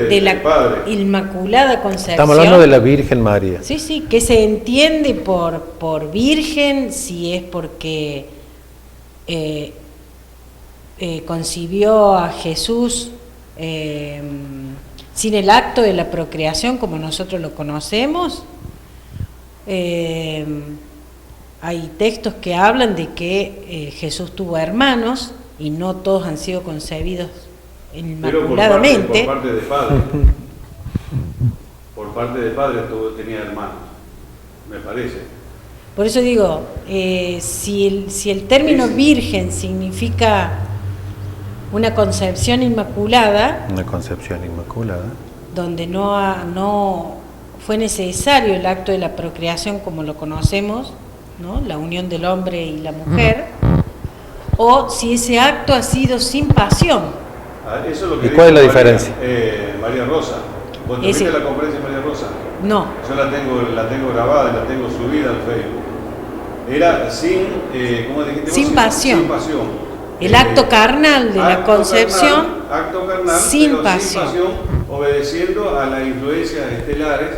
del Padre. Inmaculada Concepción... Estamos hablando de la Virgen María. Sí, sí, que se entiende por virgen, si es porque concibió a Jesús sin el acto de la procreación como nosotros lo conocemos. Hay textos que hablan de que Jesús tuvo hermanos y no todos han sido concebidos inmaculadamente. Pero por parte de padre. Por parte de padre tenía hermanos, me parece. Por eso digo, si el término virgen significa una concepción inmaculada, Una concepción inmaculada. donde no fue necesario el acto de la procreación como lo conocemos, ¿no? La unión del hombre y la mujer, o si ese acto ha sido sin pasión. Eso es lo que ¿Y cuál es la dijo diferencia? María Rosa. ¿Vos viste la conferencia de María Rosa? No. Yo la tengo grabada y la tengo subida al Facebook. Era sin, ¿cómo dijiste vos? Sin pasión. Sin pasión. El acto carnal de la concepción, acto carnal, sin pero pasión. sin pasión, obedeciendo a las influencias estelares,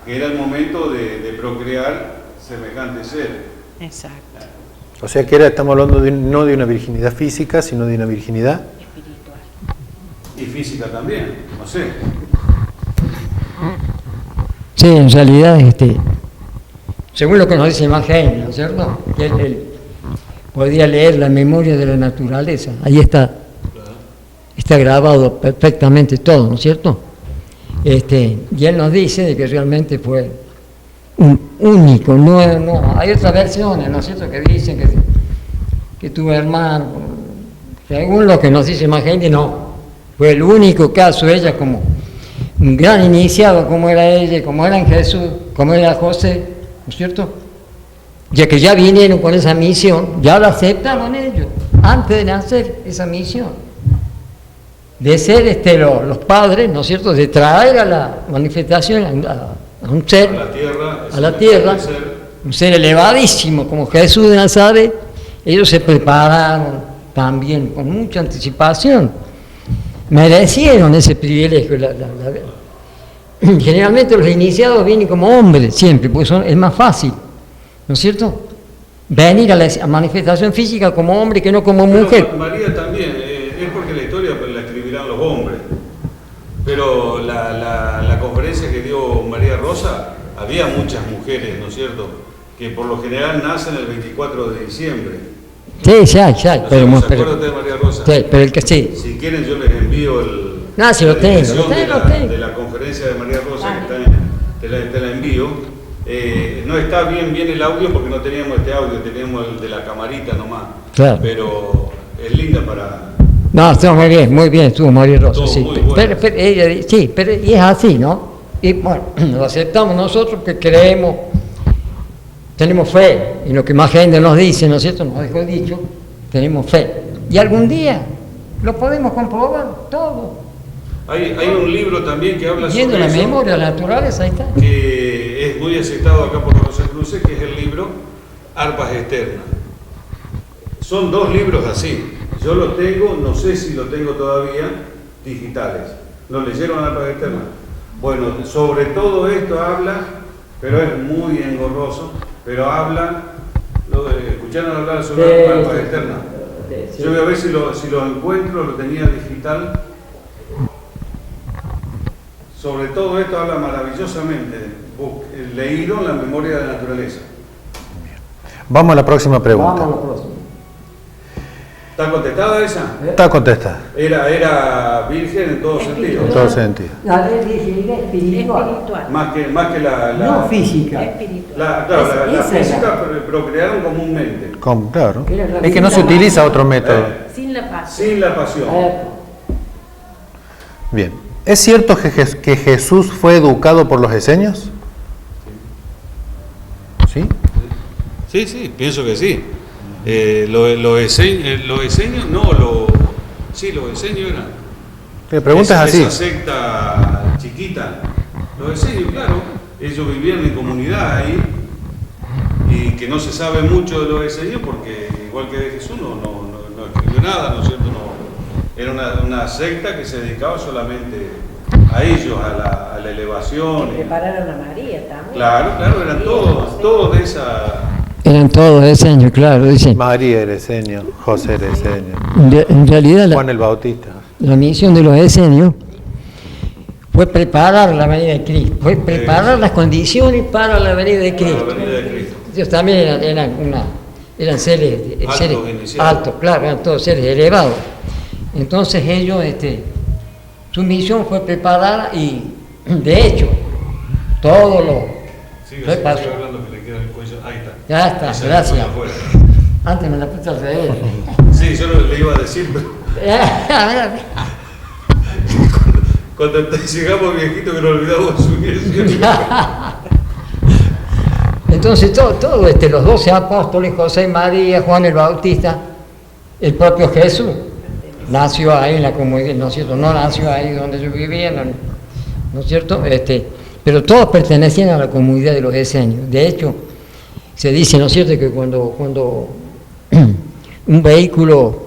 que era el momento de procrear semejante ser. Exacto. O sea que estamos hablando no de una virginidad física, sino de una virginidad Espiritual. Y física también, no sé. Sí, en realidad, según lo que nos dice el Evangelio, ¿no es cierto? Que él podía leer la memoria de la naturaleza. Ahí está grabado perfectamente todo, ¿no es cierto? Y él nos dice de que realmente fue un único, no, hay otras versiones, ¿no es cierto?, que dicen que tuvo hermano, según lo que nos dice el Evangelio, no, fue el único caso, ella como un gran iniciado, como era ella, como era Jesús, como era José, ¿no es cierto? Ya que ya vinieron con esa misión, ya la aceptaron ellos, antes de nacer esa misión, de ser los padres, ¿no es cierto?, de traer a la manifestación a un ser, a la tierra, un ser elevadísimo como Jesús de Nazaret. Ellos se prepararon también con mucha anticipación, merecieron ese privilegio. Generalmente los iniciados vienen como hombres siempre, pues es más fácil, ¿no es cierto?, venir a la manifestación física como hombre que no como mujer. Pero María también, es porque la historia la escribirán los hombres. Pero la conferencia que dio María Rosa, había muchas mujeres, ¿no es cierto?, que por lo general nacen el 24 de diciembre. Sí, sí, No pero, sé, ¿se acuerdan de María Rosa? sí, pero el que sí. Si quieren yo les envío No, si lo la tengo, dirección lo tengo. de la conferencia de María Rosa, que te la envío. No está bien el audio porque no teníamos este audio, teníamos el de la camarita nomás. Claro. Pero es linda para... No, estuvo muy bien, estuvo María Rosa, Estuvo sí. muy bueno. Pero ella, sí, pero y es así, ¿no? Y bueno, lo aceptamos nosotros que creemos, tenemos fe en lo que más gente nos dice, ¿no es cierto? Nos dejó dicho, tenemos fe. Y algún día lo podemos comprobar todo. Hay un libro también que habla Yendo sobre la eso, memoria, la naturaleza, ahí está. que es muy aceptado acá por los Rosacruces, que es el libro Arpas Externas. Son 2 libros así. Yo los tengo, no sé si los tengo todavía, digitales. ¿Lo leyeron Arpas Externas? Bueno, sobre todo esto habla, pero es muy engorroso, pero habla, ¿escucharon hablar sobre Arpas Externas? Yo voy a ver si lo encuentro, lo tenía digital. Sobre todo esto habla maravillosamente, leído en la memoria de la naturaleza. Vamos a la próxima pregunta. Vamos a la próxima. ¿Está contestada esa? Está contestada, Era virgen en todo sentido. en todo sentido. La ley dice espiritual, Espiritual. Más que la no física. Espiritual. la Esa es física procrearon comúnmente, Claro. Era la Es que no se vida utiliza otro método. Sin la paz. sin la pasión. Bien. ¿Es cierto que Jesús fue educado por los esenios? ¿Sí? Sí, pienso que sí. Los esenios, los esenios eran. La pregunta es así. Esa secta chiquita. Los esenios, claro, ellos vivían en comunidad ahí y que no se sabe mucho de los esenios porque, igual que de Jesús, no escribió nada, ¿no es cierto? Era una secta que se dedicaba solamente a ellos, a la elevación. Y prepararon a María también. Claro, eran todos de esa... Eran todos esenios, claro, dice. María era esenio, José era esenio, En realidad Juan el Bautista. la misión de los esenios fue preparar la venida de Cristo, fue preparar las condiciones para la venida de Para la Cristo. venida de Cristo. Ellos también eran seres Iniciados. altos, claro, eran todos seres elevados. Entonces ellos, su misión fue preparar y, de hecho, todo lo Sigue hablando que le queda el cuello. Ahí está. Ya está, Ese gracias. es el cuello afuera. Antes me la puse al revés. Sí, yo le iba a decir, pero cuando llegamos viejitos que nos olvidamos de subir. Entonces todo los 12 apóstoles, José, María, Juan el Bautista, el propio Jesús, nació ahí en la comunidad, ¿no es cierto? No nació ahí donde ellos vivían, ¿no es cierto? Pero todos pertenecían a la comunidad de los esenios. De hecho, se dice, ¿no es cierto?, que cuando un vehículo,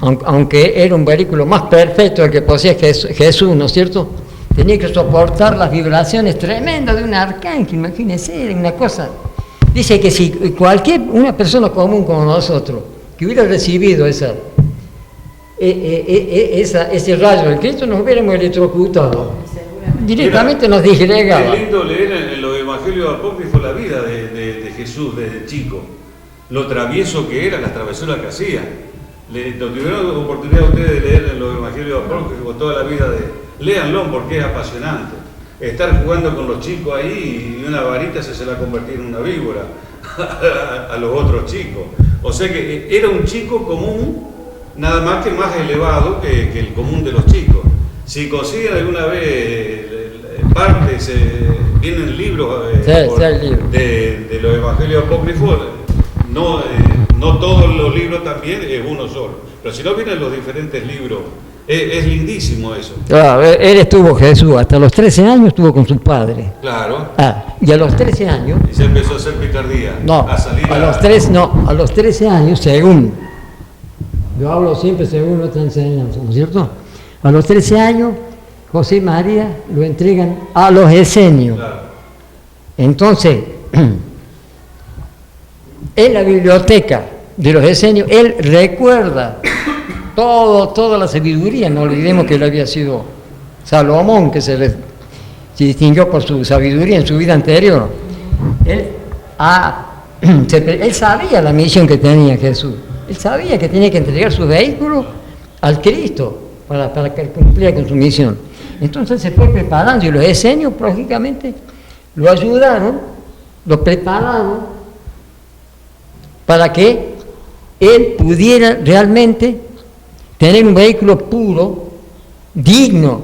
aunque era un vehículo más perfecto del que poseía Jesús, ¿no es cierto?, tenía que soportar las vibraciones tremendas de un arcángel, imagínense, una cosa. Dice que si una persona común como nosotros, que hubiera recibido ese rayo del Cristo, nos hubiéramos electrocutado. Directamente nos disgregaba. Es lindo leer en los evangelios apócrifos la vida de Jesús desde chico. Lo travieso que era, las travesuras que hacía. ¿Tuvieron oportunidad ustedes de leer en los evangelios apócrifos toda la vida de... Léanlo porque es apasionante. Estar jugando con los chicos ahí y una varita se la convertía en una víbora a los otros chicos. O sea que era un chico común, nada más que más elevado que el común de los chicos. Si consiguen alguna vez partes, vienen libros de los evangelios apócrifos, no todos los libros también es uno solo, pero si no vienen los diferentes libros, es lindísimo eso. Claro, él estuvo, Jesús, hasta los 13 años estuvo con su padre. Claro. Y a los 13 años... Y se empezó a hacer picardía. A los 13 años, según... Yo hablo siempre según nuestra enseñanza, ¿no es cierto? A los 13 años, José y María lo entregan a los esenios. Claro. Entonces, en la biblioteca de los esenios, él recuerda toda la sabiduría. No olvidemos que él había sido Salomón, que se distinguió por su sabiduría en su vida anterior. Él sabía la misión que tenía Jesús. Él sabía que tenía que entregar su vehículo al Cristo para que él cumpliera con su misión. Entonces se fue preparando y los esenios, lógicamente, lo ayudaron, lo prepararon para que él pudiera realmente tener un vehículo puro, digno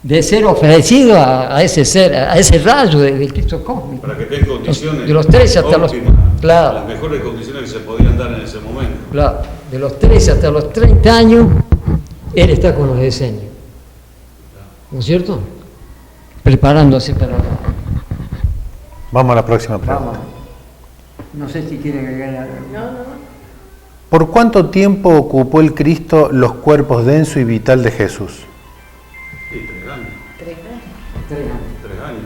de ser ofrecido a ese ser, a ese rayo del Cristo cósmico. Para que esté en condiciones De los 13 hasta los... óptimas, Claro. las mejores condiciones que se podían dar en ese momento. Claro, de los 13 hasta los 30 años, él está con los esenios. ¿No es cierto? Preparándose para... Vamos a la próxima pregunta. Vamos. No sé si quieren agregar algo. No. ¿Por cuánto tiempo ocupó el Cristo los cuerpos denso y vital de Jesús? Sí, 3 años. 3 años. 3 años. 3 años.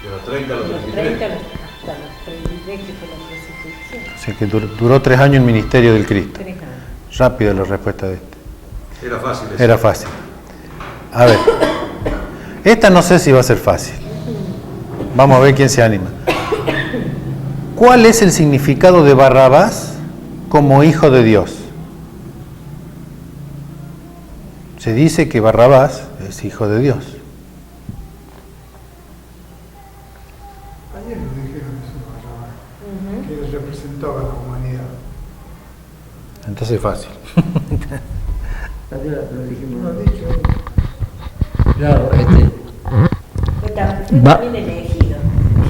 De los 30 a los Los 33. 30 hasta los 33 que fue la crucifixión. Así que duró 3 años el ministerio del Cristo. 3 años. Rápida la respuesta de este. Era fácil eso. Era fácil. A ver, esta no sé si va a ser fácil. Vamos a ver quién se anima. ¿Cuál es el significado de Barrabás como hijo de Dios? Se dice que Barrabás es hijo de Dios. Ayer nos dijeron eso, Barrabás, que él representaba a la humanidad. Entonces es fácil. Lo dijimos. Lo ha dicho él. Claro, Fue Va- también elegido.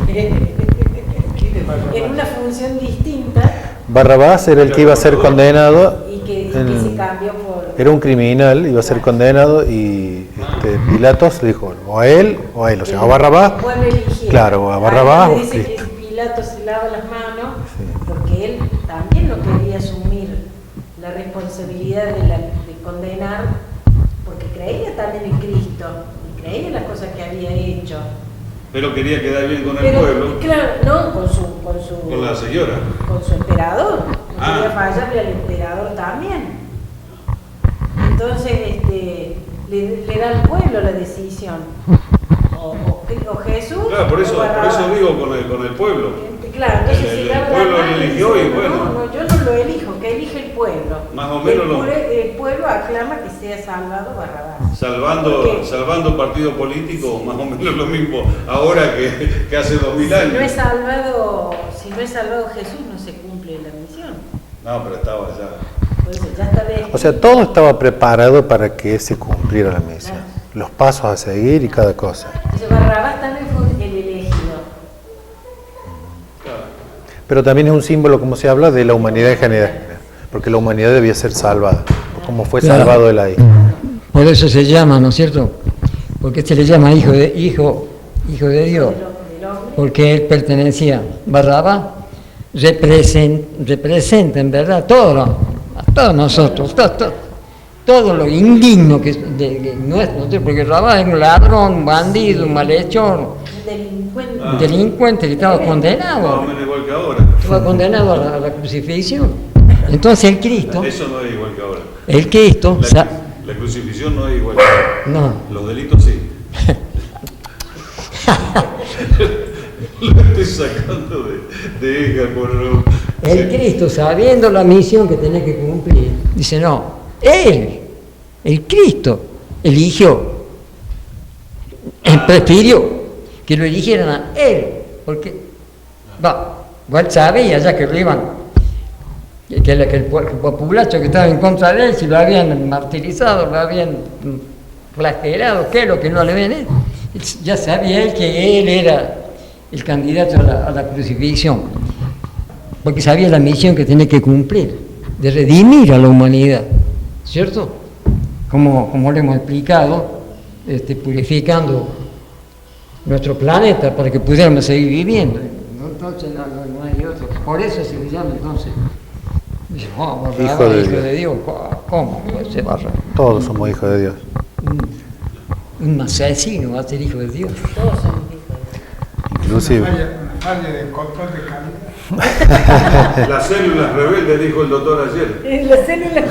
¿Quién es Barrabás? En una función distinta Barrabás era el que iba a ser condenado. y que se cambió por... Era un criminal, iba a ser condenado y Pilatos le dijo o a él, o sea, a Barrabás. El pueblo eligió. Claro, a Barrabás Ahí o a dice Cristo. que Pilato se lava las manos Sí. porque él también no quería asumir la responsabilidad de condenar, porque creía también en Cristo y creía en las cosas que había hecho. Pero quería quedar bien con el Pero, pueblo, claro, no con la señora. con su emperador, no Ah. quería fallarle al emperador también. Entonces le da al pueblo la decisión. O Jesús. Claro, por eso o Barrabás. digo con el pueblo. Claro, entonces El si le habla pueblo mal, lo eligió dice, y bueno. No, yo no lo elijo, que elige el pueblo. Más o menos lo- El pueblo aclama que sea salvado Barrabás. ¿Por qué? Salvando partido político, más o menos lo mismo ahora que hace 2000 Si años. no es salvado Jesús, no se cumple la misión. No, pero estaba ya. Por eso ya está bien. O sea, todo estaba preparado para que se cumpliera la misión. Los pasos a seguir y cada cosa. Entonces Barrabás también fue el elegido. Pero también es un símbolo, como se habla, de la humanidad en general. Porque la humanidad debía ser salvada, como fue Claro. salvado él ahí. por eso se llama, ¿no es cierto? Porque se le llama hijo de Dios. Del hombre. Porque él pertenecía, Barrabás representa en verdad a todos nosotros, todo lo indigno que es de nuestro, porque Barrabás es un ladrón, un bandido, un malhechor, Un delincuente. un delincuente que estaba Más o condenado, menos igual que ahora. estaba condenado a la crucifixión. Entonces el Cristo, Eso no es igual que ahora. el Cristo, La crucifixión no es igual que ahora. no, Los delitos sí. Lo estoy sacando de Edgar por el Cristo, sabiendo la misión que tenía que cumplir, dice, no, él, el Cristo, eligió, prefirió que lo eligieran a él, porque, él sabía ya que lo iban, que el populacho que estaba en contra de él, si lo habían martirizado, lo habían flagelado, qué es lo que no le ven, ya sabía él que él era el candidato a la crucifixión, porque sabía la misión que tenía que cumplir, de redimir a la humanidad, ¿cierto? Como le hemos explicado, purificando nuestro planeta para que pudiéramos seguir viviendo. Entonces no hay otro. Por eso se le llama entonces. Dice, Hijo de Dios. Dios. ¿Cómo puede ser Barrabás? Todos somos hijos de Dios. Un asesino va a ser hijo de Dios. Todos somos hijos de Dios. Inclusive. Una falla de control de calidad. Las células rebeldes, dijo el doctor ayer. En las células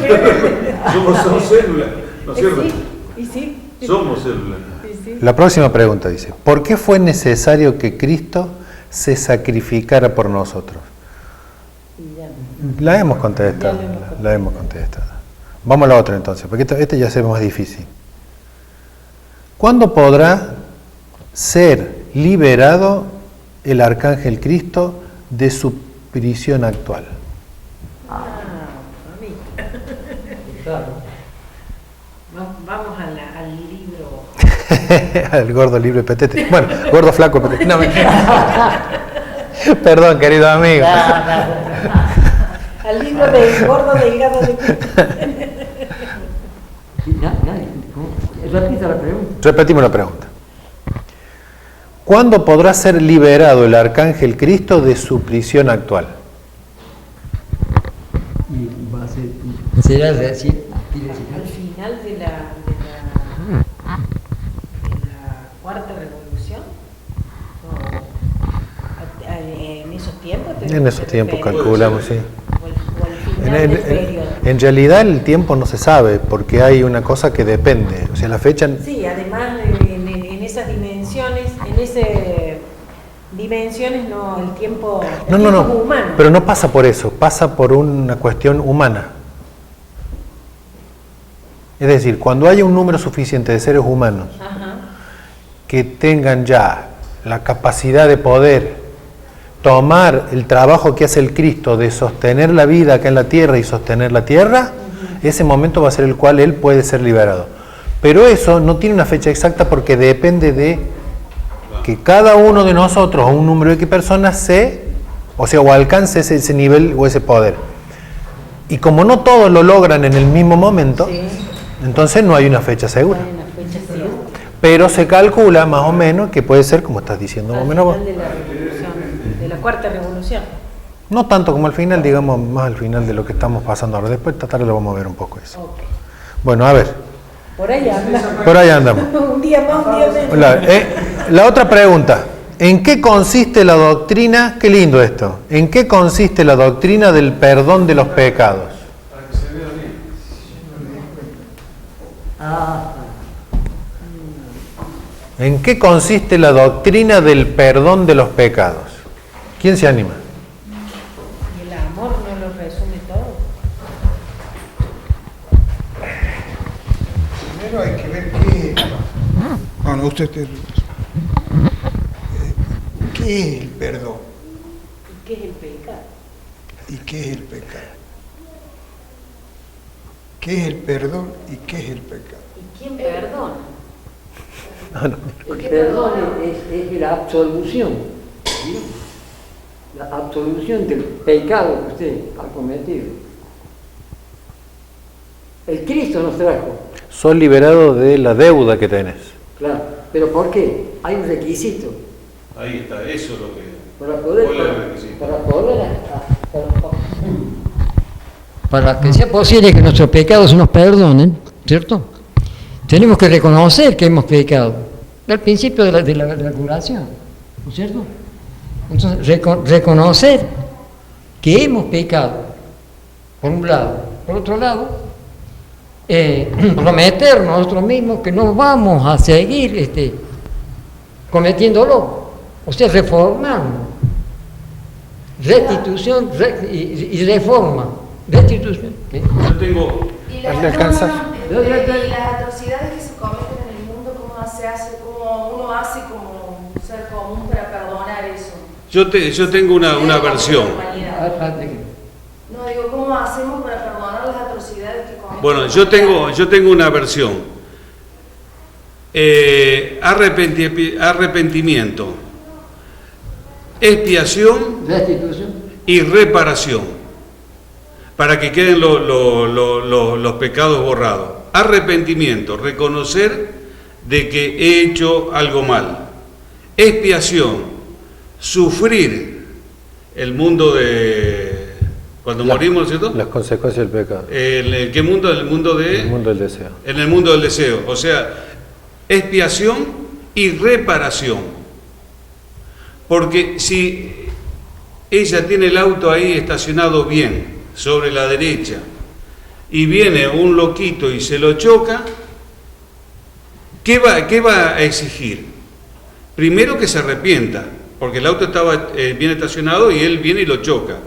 Somos células, ¿no es cierto? Sí, y sí. Somos células. Y sí. La próxima pregunta dice, ¿por qué fue necesario que Cristo se sacrificara por nosotros? Y ya. La hemos contestado, la hemos contestado. Vamos a la otra entonces, porque este ya se ve más difícil. ¿Cuándo podrá ser liberado el Arcángel Cristo de su prisión actual? Vamos al libro. Al gordo libre petete. Bueno, gordo flaco petete. No, perdón, querido amigo. Al libro del gordo delgado de Repita la pregunta. Repetimos la pregunta. ¿Cuándo podrá ser liberado el Arcángel Cristo de su prisión actual? Y va a ser, será decir, al final de la cuarta revolución. En esos tiempos. En esos tiempos calculamos, sí. O al final del periodo. En realidad el tiempo no se sabe porque hay una cosa que depende. O sea, la fecha... Sí, además en esas dimensiones, no, el tiempo, No, tiempo no, es humano. pero no pasa por eso, pasa por una cuestión humana. Es decir, cuando haya un número suficiente de seres humanos Ajá. que tengan ya la capacidad de poder tomar el trabajo que hace el Cristo de sostener la vida acá en la tierra y sostener la tierra, ese momento va a ser el cual Él puede ser liberado. Pero eso no tiene una fecha exacta porque depende de que cada uno de nosotros, o un número de personas, o alcance ese nivel o ese poder. Y como no todos lo logran en el mismo momento, Sí. entonces no hay una fecha segura. Hay una fecha cierta. Pero se calcula más o menos que puede ser, como estás diciendo más o Al menos vos. final de la revolución, de la cuarta revolución. No tanto como al final, digamos, más al final de lo que estamos pasando ahora. Después esta tarde lo vamos a ver un poco eso. Ok. Bueno, a ver, Por ahí anda. por ahí andamos. Un día más, un día menos. La otra pregunta, ¿en qué consiste la doctrina? Qué lindo esto. ¿En qué consiste la doctrina del perdón de los pecados? ¿En qué consiste la doctrina del perdón de los pecados? ¿Quién se anima? Y el amor no lo resume todo. Primero hay que ver qué... Bueno, ¿qué es el perdón? ¿Y qué es el pecado? ¿Y qué es el pecado? ¿Qué es el perdón y qué es el pecado? ¿Y quién perdona? el perdón es la absolución. ¿Sí? La absolución del pecado que usted ha cometido. El Cristo nos trajo. Sos liberado de la deuda que tenés. Claro. ¿Pero por qué? Hay un requisito. Ahí está, eso es lo que... Para poder, ¿Cuál es el requisito? para que sea posible que nuestros pecados se nos perdonen, ¿cierto? Tenemos que reconocer que hemos pecado. Al principio de la curación, ¿no es cierto? Entonces, reconocer que hemos pecado, por un lado. Por otro lado, prometernos nosotros mismos que no vamos a seguir cometiéndolo. O sea, reformarnos. Restitución y reforma. Restitución. ¿Qué? Yo tengo... Y ¿Le alcanza? y las atrocidades que se cometen en el mundo, ¿cómo se hace? ¿Cómo uno hace como un ser común para perdonar eso? Yo tengo una versión. No, digo, ¿cómo hacemos para perdonar las atrocidades que cometen? Bueno, yo tengo una versión. Arrepentimiento, expiación Restitución. y reparación, para que queden los pecados borrados. Arrepentimiento, reconocer de que he hecho algo mal. Expiación, sufrir el mundo de... Cuando morimos, ¿cierto? Las consecuencias del pecado. ¿Qué mundo? El mundo de... El mundo del deseo. En el mundo del deseo. O sea, expiación y reparación. Porque si ella tiene el auto ahí estacionado bien, sobre la derecha, y viene un loquito y se lo choca, ¿qué va a exigir? Primero que se arrepienta, porque el auto estaba bien estacionado y él viene y lo choca.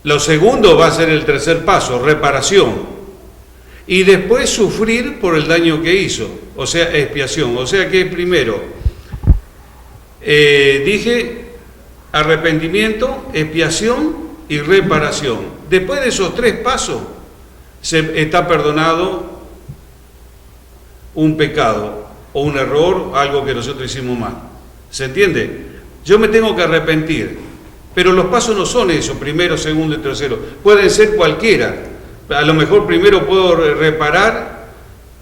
Lo segundo va a ser el tercer paso, reparación. Y después sufrir por el daño que hizo, o sea, expiación. O sea que primero, dije arrepentimiento, expiación y reparación. Después de esos 3 pasos, se está perdonado un pecado o un error, algo que nosotros hicimos mal. ¿Se entiende? Yo me tengo que arrepentir, pero los pasos no son eso, primero, segundo y tercero. Pueden ser cualquiera. A lo mejor primero puedo reparar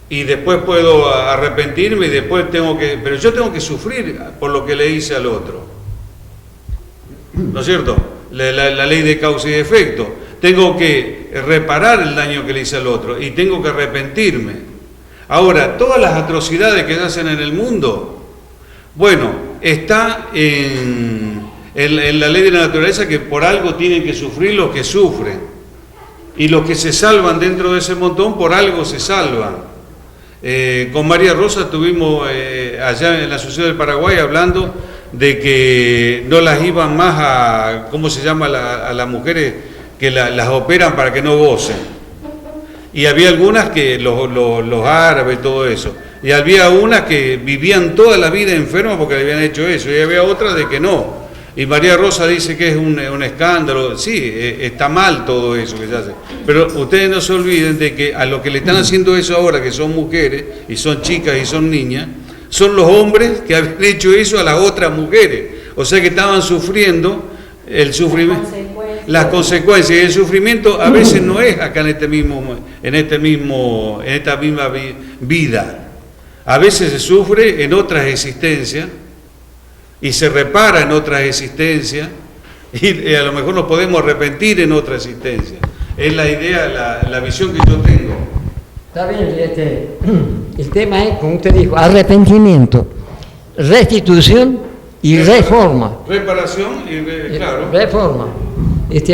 y después puedo arrepentirme y después pero yo tengo que sufrir por lo que le hice al otro. ¿No es cierto? La ley de causa y efecto. Tengo que reparar el daño que le hice al otro y tengo que arrepentirme. Ahora, todas las atrocidades que se hacen en el mundo, bueno, está en la ley de la naturaleza que por algo tienen que sufrir los que sufren. Y los que se salvan dentro de ese montón, por algo se salvan. Con María Rosa estuvimos allá en la Asociación del Paraguay hablando de que no las iban más a, ¿cómo se llama? A las mujeres que las operan para que no gocen. Y había algunas que, los árabes, todo eso. Y había unas que vivían toda la vida enfermas porque le habían hecho eso. Y había otras de que no. Y María Rosa dice que es un escándalo. Sí, está mal todo eso que se hace. Pero ustedes no se olviden de que a los que le están haciendo eso ahora, que son mujeres, y son chicas y son niñas, son los hombres que habían hecho eso a las otras mujeres. O sea que estaban sufriendo el sufrimiento, las consecuencias. Y el sufrimiento a veces no es acá en esta misma vida. A veces se sufre en otras existencias y se repara en otras existencias y a lo mejor nos podemos arrepentir en otra existencia. Es la idea, la visión que yo tengo. Está bien, el tema es, como usted dijo, arrepentimiento, restitución y reforma. Reparación y claro. Reforma.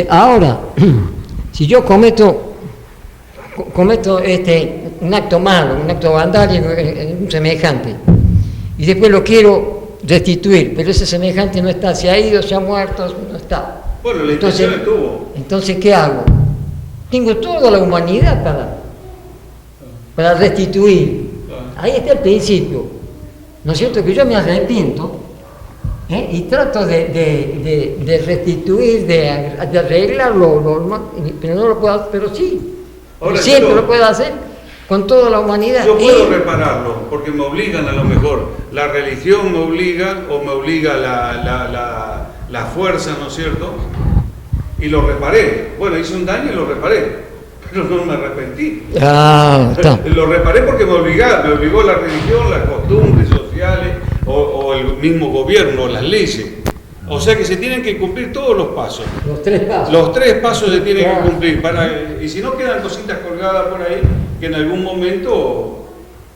Ahora, si yo cometo un acto malo, un acto vandálico, un semejante, y después lo quiero restituir, pero ese semejante no está, se ha ido, se ha muerto, no está. Bueno, la intención estuvo. Entonces, ¿qué hago? Tengo toda la humanidad para restituir. Ahí está el principio. ¿No es cierto? Que yo me arrepiento y trato de restituir, de arreglarlo, pero no lo puedo hacer, pero sí. Ahora, siempre lo puedo hacer con toda la humanidad. Yo puedo repararlo, porque me obligan a lo mejor. La religión me obliga, o me obliga la fuerza, ¿no es cierto? Y lo reparé. Bueno, hice un daño y lo reparé, pero no me arrepentí. Lo reparé porque me obligó la religión, las costumbres sociales, o el mismo gobierno, las leyes. O sea que se tienen que cumplir todos los pasos. Los 3 pasos. Los 3 pasos se tienen que cumplir. Y si no quedan cositas colgadas por ahí, que en algún momento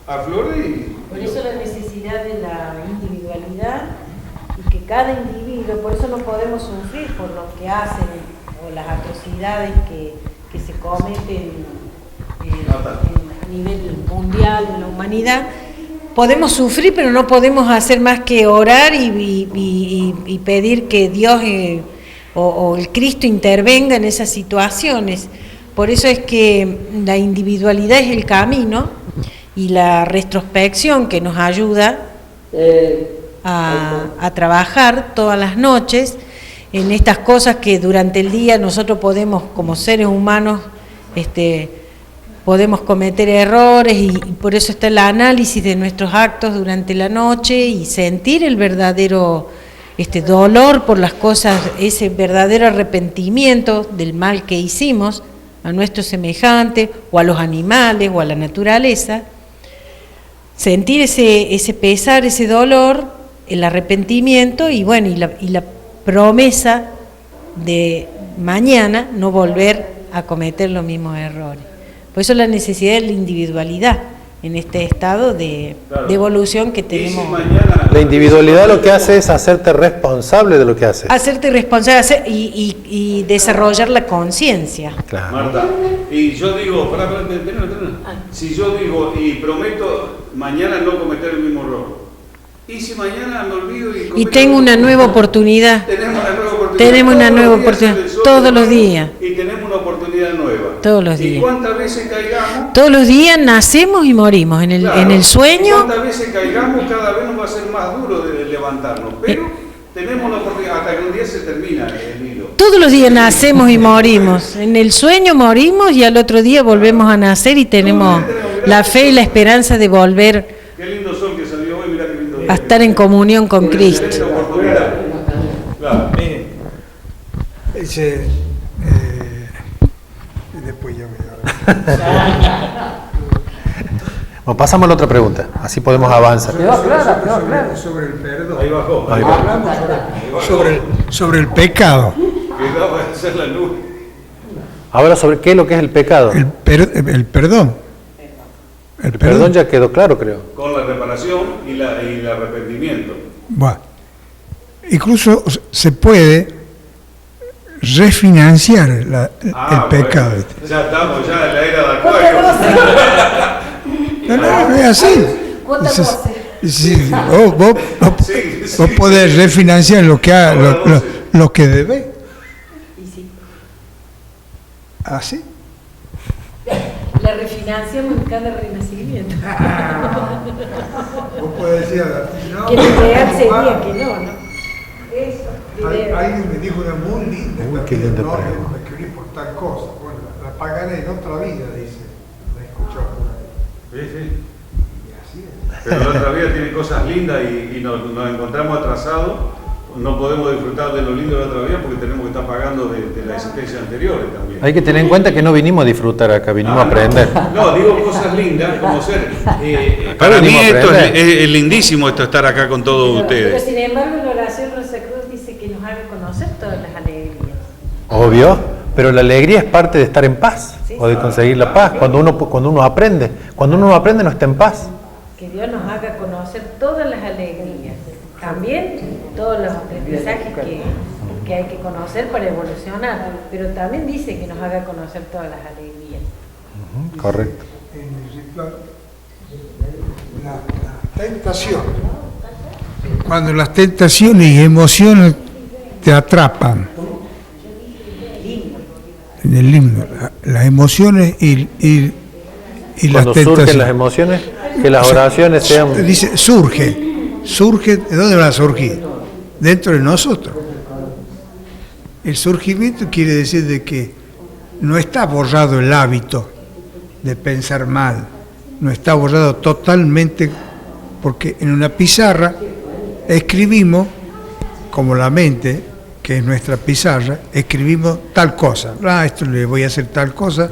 aflore. Por eso la necesidad de la individualidad y que cada individuo, por eso no podemos sufrir por lo que hacen o las atrocidades que se cometen a nivel mundial en la humanidad. Podemos sufrir, pero no podemos hacer más que orar y pedir que Dios o el Cristo intervenga en esas situaciones. Por eso es que la individualidad es el camino y la retrospección que nos ayuda a trabajar todas las noches en estas cosas que durante el día nosotros podemos, como seres humanos, podemos cometer errores y por eso está el análisis de nuestros actos durante la noche y sentir el verdadero dolor por las cosas, ese verdadero arrepentimiento del mal que hicimos a nuestros semejantes o a los animales o a la naturaleza, sentir ese pesar, ese dolor, el arrepentimiento y bueno, y la promesa de mañana no volver a cometer los mismos errores. Por eso la necesidad de la individualidad en este estado de evolución que tenemos. La individualidad lo que hace es hacerte responsable de lo que haces. Hacerte responsable y desarrollar la conciencia. Claro. Marta, y yo digo, si yo digo y prometo mañana no cometer el mismo error, y si mañana me olvido y tengo una nueva oportunidad. Tenemos una nueva oportunidad. Todos los días. Y tenemos una oportunidad nueva. Todos los días. ¿Y cuántas veces caigamos? Todos los días nacemos y morimos. En el, Claro, en el sueño, cuántas veces caigamos, cada vez nos va a ser más duro de levantarnos. Pero tenemos la oportunidad, hasta que un día se termina el hilo. todos los días nacemos y morimos. En el sueño morimos y al otro día volvemos a nacer y tenemos la fe y la esperanza de volver Qué lindo sol que salió hoy, mirá qué lindo día. a estar en comunión con Esta Cristo. oportunidad. Claro. Miren, ese, después ya voy a... Bueno, pasamos a la otra pregunta, así podemos avanzar. Sobre el perdón. Ahí bajó. Ahí va. Hablamos sobre el pecado. Cuidado, va a ser la luz. Ahora, ¿sobre qué es lo que es el pecado? El perdón. El perdón ya quedó claro, creo. Con la reparación y el arrepentimiento. Bueno, incluso se puede refinanciar el pecado. Bueno, ya estamos ya en la era de Acuario. No, es así. Cuota Dices, 12. sí, vos podés refinanciar lo que debés. ¿Así? La refinanciamos en cada renacimiento. Vos podés decir, no, Que lo real sería que no, ¿no? Eso. alguien me dijo una muy linda. Uy, qué linda no, pregunta. me escribí por tal cosa. Bueno, la pagaré en otra vida, dice. La he escuchado por ahí. Sí. Y así es. Pero la otra vida tiene cosas lindas y nos encontramos atrasados. No podemos disfrutar de lo lindo de la otra vida porque tenemos que estar pagando de las existencias anteriores también. Hay que tener en cuenta que no vinimos a disfrutar acá, vinimos a aprender. No, digo cosas lindas como ser. Para mí esto es lindísimo esto estar acá con todos Pero ustedes. sin embargo, la oración Rosa Cruz dice que nos haga conocer todas las alegrías. Obvio, pero la alegría es parte de estar en paz o de conseguir la paz. Cuando uno aprende, cuando uno no aprende no está en paz. Que Dios nos haga conocer todas las alegrías. También todos los aprendizajes que hay que conocer para evolucionar. Pero también dice que nos haga conocer todas las alegrías. Correcto. En el ritual, la tentación. Cuando las tentaciones y emociones te atrapan. En el himno, las emociones y las Cuando tentaciones. surgen las emociones, que las oraciones sean... Dice, surge, ¿de dónde van a surgir? Dentro de nosotros. El surgimiento quiere decir de que no está borrado el hábito de pensar mal, no está borrado totalmente, porque en una pizarra escribimos, como la mente, que es nuestra pizarra, escribimos tal cosa, esto le voy a hacer tal cosa,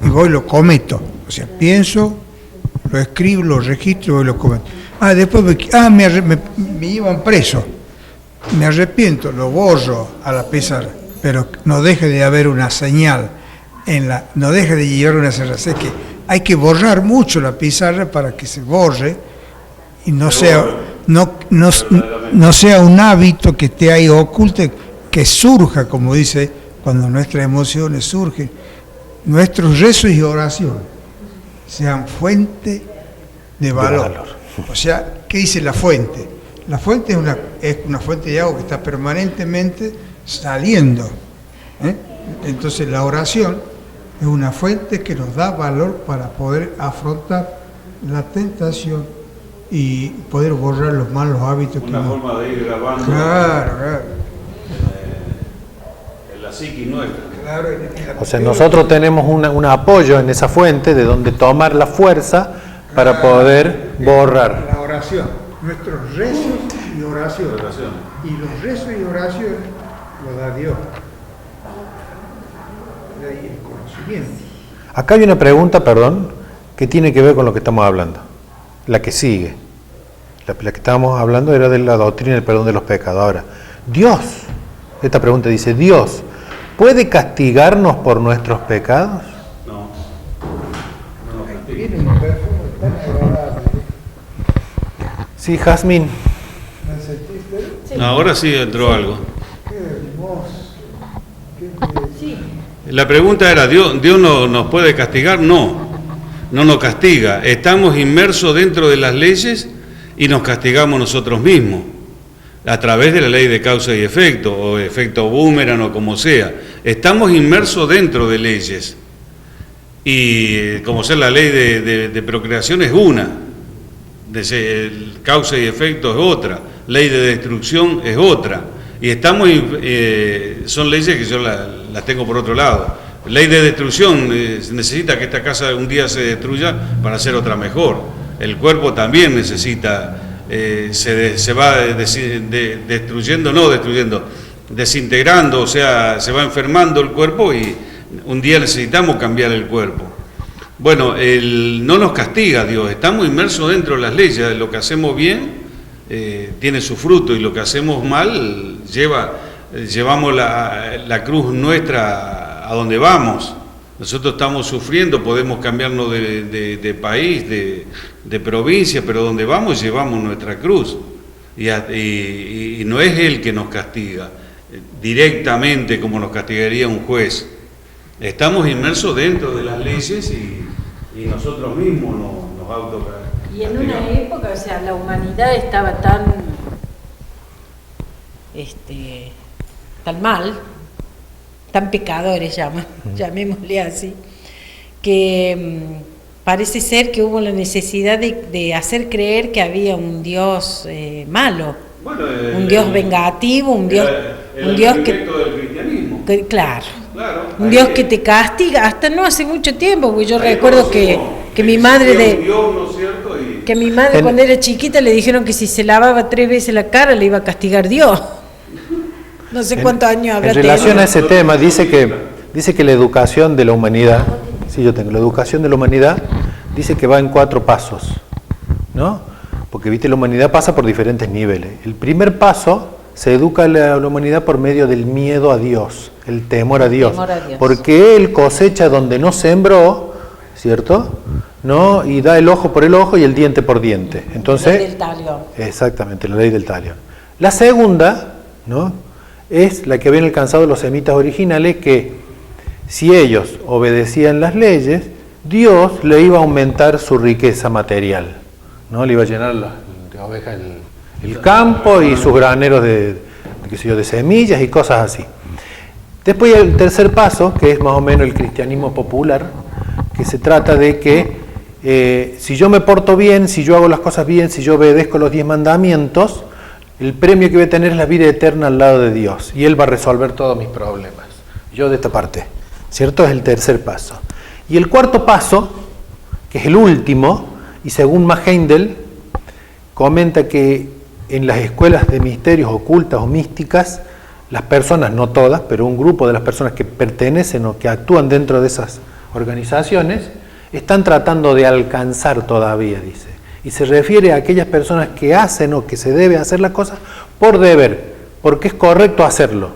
y voy y lo cometo. O sea, pienso, lo escribo, lo registro y lo cometo. Después me iban preso, me arrepiento, lo borro a la pizarra, pero no deje de haber una señal, no deje de llevar una señal. Es que hay que borrar mucho la pizarra para que se borre y no sea un hábito que esté ahí oculto, que surja, como dice, cuando nuestras emociones surgen, nuestros rezos y oraciones sean fuente de valor. O sea, ¿qué dice la fuente? La fuente es una fuente de agua que está permanentemente saliendo. Entonces la oración es una fuente que nos da valor para poder afrontar la tentación y poder borrar los malos hábitos. Una forma de ir grabando. Claro. En la psiquis nuestra. Claro, O sea, nosotros tenemos un apoyo en esa fuente de donde tomar la fuerza para poder borrar. La oración, nuestros rezos y oraciones. Y los rezos y oraciones los da Dios. De ahí el conocimiento. Acá hay una pregunta, perdón, que tiene que ver con lo que estamos hablando. La que sigue. La que estábamos hablando era de la doctrina del perdón de los pecados. Ahora, Dios, esta pregunta dice, ¿Dios puede castigarnos por nuestros pecados? No. Tiene un perfume tan agradable. Sí, Jazmín. ¿Me sentiste? No, ahora sí entró algo. Qué hermoso. La pregunta era, ¿Dios no nos puede castigar? No nos castiga. Estamos inmersos dentro de las leyes y nos castigamos nosotros mismos. a través de la ley de causa y efecto, o efecto boomerang o como sea. Estamos inmersos dentro de leyes. Y como sea la ley de procreación es una, el causa y efecto es otra, ley de destrucción es otra. Y estamos, son leyes que yo las tengo por otro lado. Ley de destrucción, se necesita que esta casa un día se destruya para hacer otra mejor. El cuerpo también necesita, se va desintegrando, o sea, se va enfermando el cuerpo y un día necesitamos cambiar el cuerpo. Bueno, no nos castiga Dios, estamos inmersos dentro de las leyes, lo que hacemos bien tiene su fruto y lo que hacemos mal llevamos la cruz nuestra a donde vamos. Nosotros estamos sufriendo, podemos cambiarnos de país, de provincia, pero donde vamos llevamos nuestra cruz. Y no es Él que nos castiga directamente como nos castigaría un juez. Estamos inmersos dentro de las leyes y nosotros mismos nos autocastigamos. Y en una época, o sea, la humanidad estaba tan mal, tan pecadores, llamémosle así, que parece ser que hubo la necesidad de hacer creer que había un Dios malo, bueno, un Dios vengativo, un Dios que del cristianismo. Claro, un Dios que te castiga, hasta no hace mucho tiempo, porque yo recuerdo que mi madre cuando era chiquita le dijeron que si se lavaba 3 veces la cara le iba a castigar Dios. No sé cuántos años habrá tenido. En relación a ese tema, dice que la educación de la humanidad, la educación de la humanidad dice que va en 4 pasos, ¿no? Porque viste, la humanidad pasa por diferentes niveles. El primer paso, se educa a la humanidad por medio del miedo a Dios, el temor a Dios, porque Él cosecha donde no sembró, ¿cierto? ¿No? Y da el ojo por el ojo y el diente por diente. Entonces, la ley del talión. Exactamente, la ley del talión. La segunda, ¿no?, es la que habían alcanzado los semitas originales, que si ellos obedecían las leyes, Dios le iba a aumentar su riqueza material, ¿no? Le iba a llenar de ovejas el campo y sus graneros de semillas y cosas así. Después el tercer paso, que es más o menos el cristianismo popular, que se trata de que si yo me porto bien, si yo hago las cosas bien, si yo obedezco los 10 mandamientos, el premio que voy a tener es la vida eterna al lado de Dios, y Él va a resolver todos mis problemas. Yo de esta parte, ¿cierto? Es el tercer paso. Y el cuarto paso, que es el último, y según Max Heindel, comenta que en las escuelas de misterios ocultas o místicas, las personas, no todas, pero un grupo de las personas que pertenecen o que actúan dentro de esas organizaciones, están tratando de alcanzar todavía, dice. Y se refiere a aquellas personas que hacen o que se debe hacer las cosas por deber, porque es correcto hacerlo,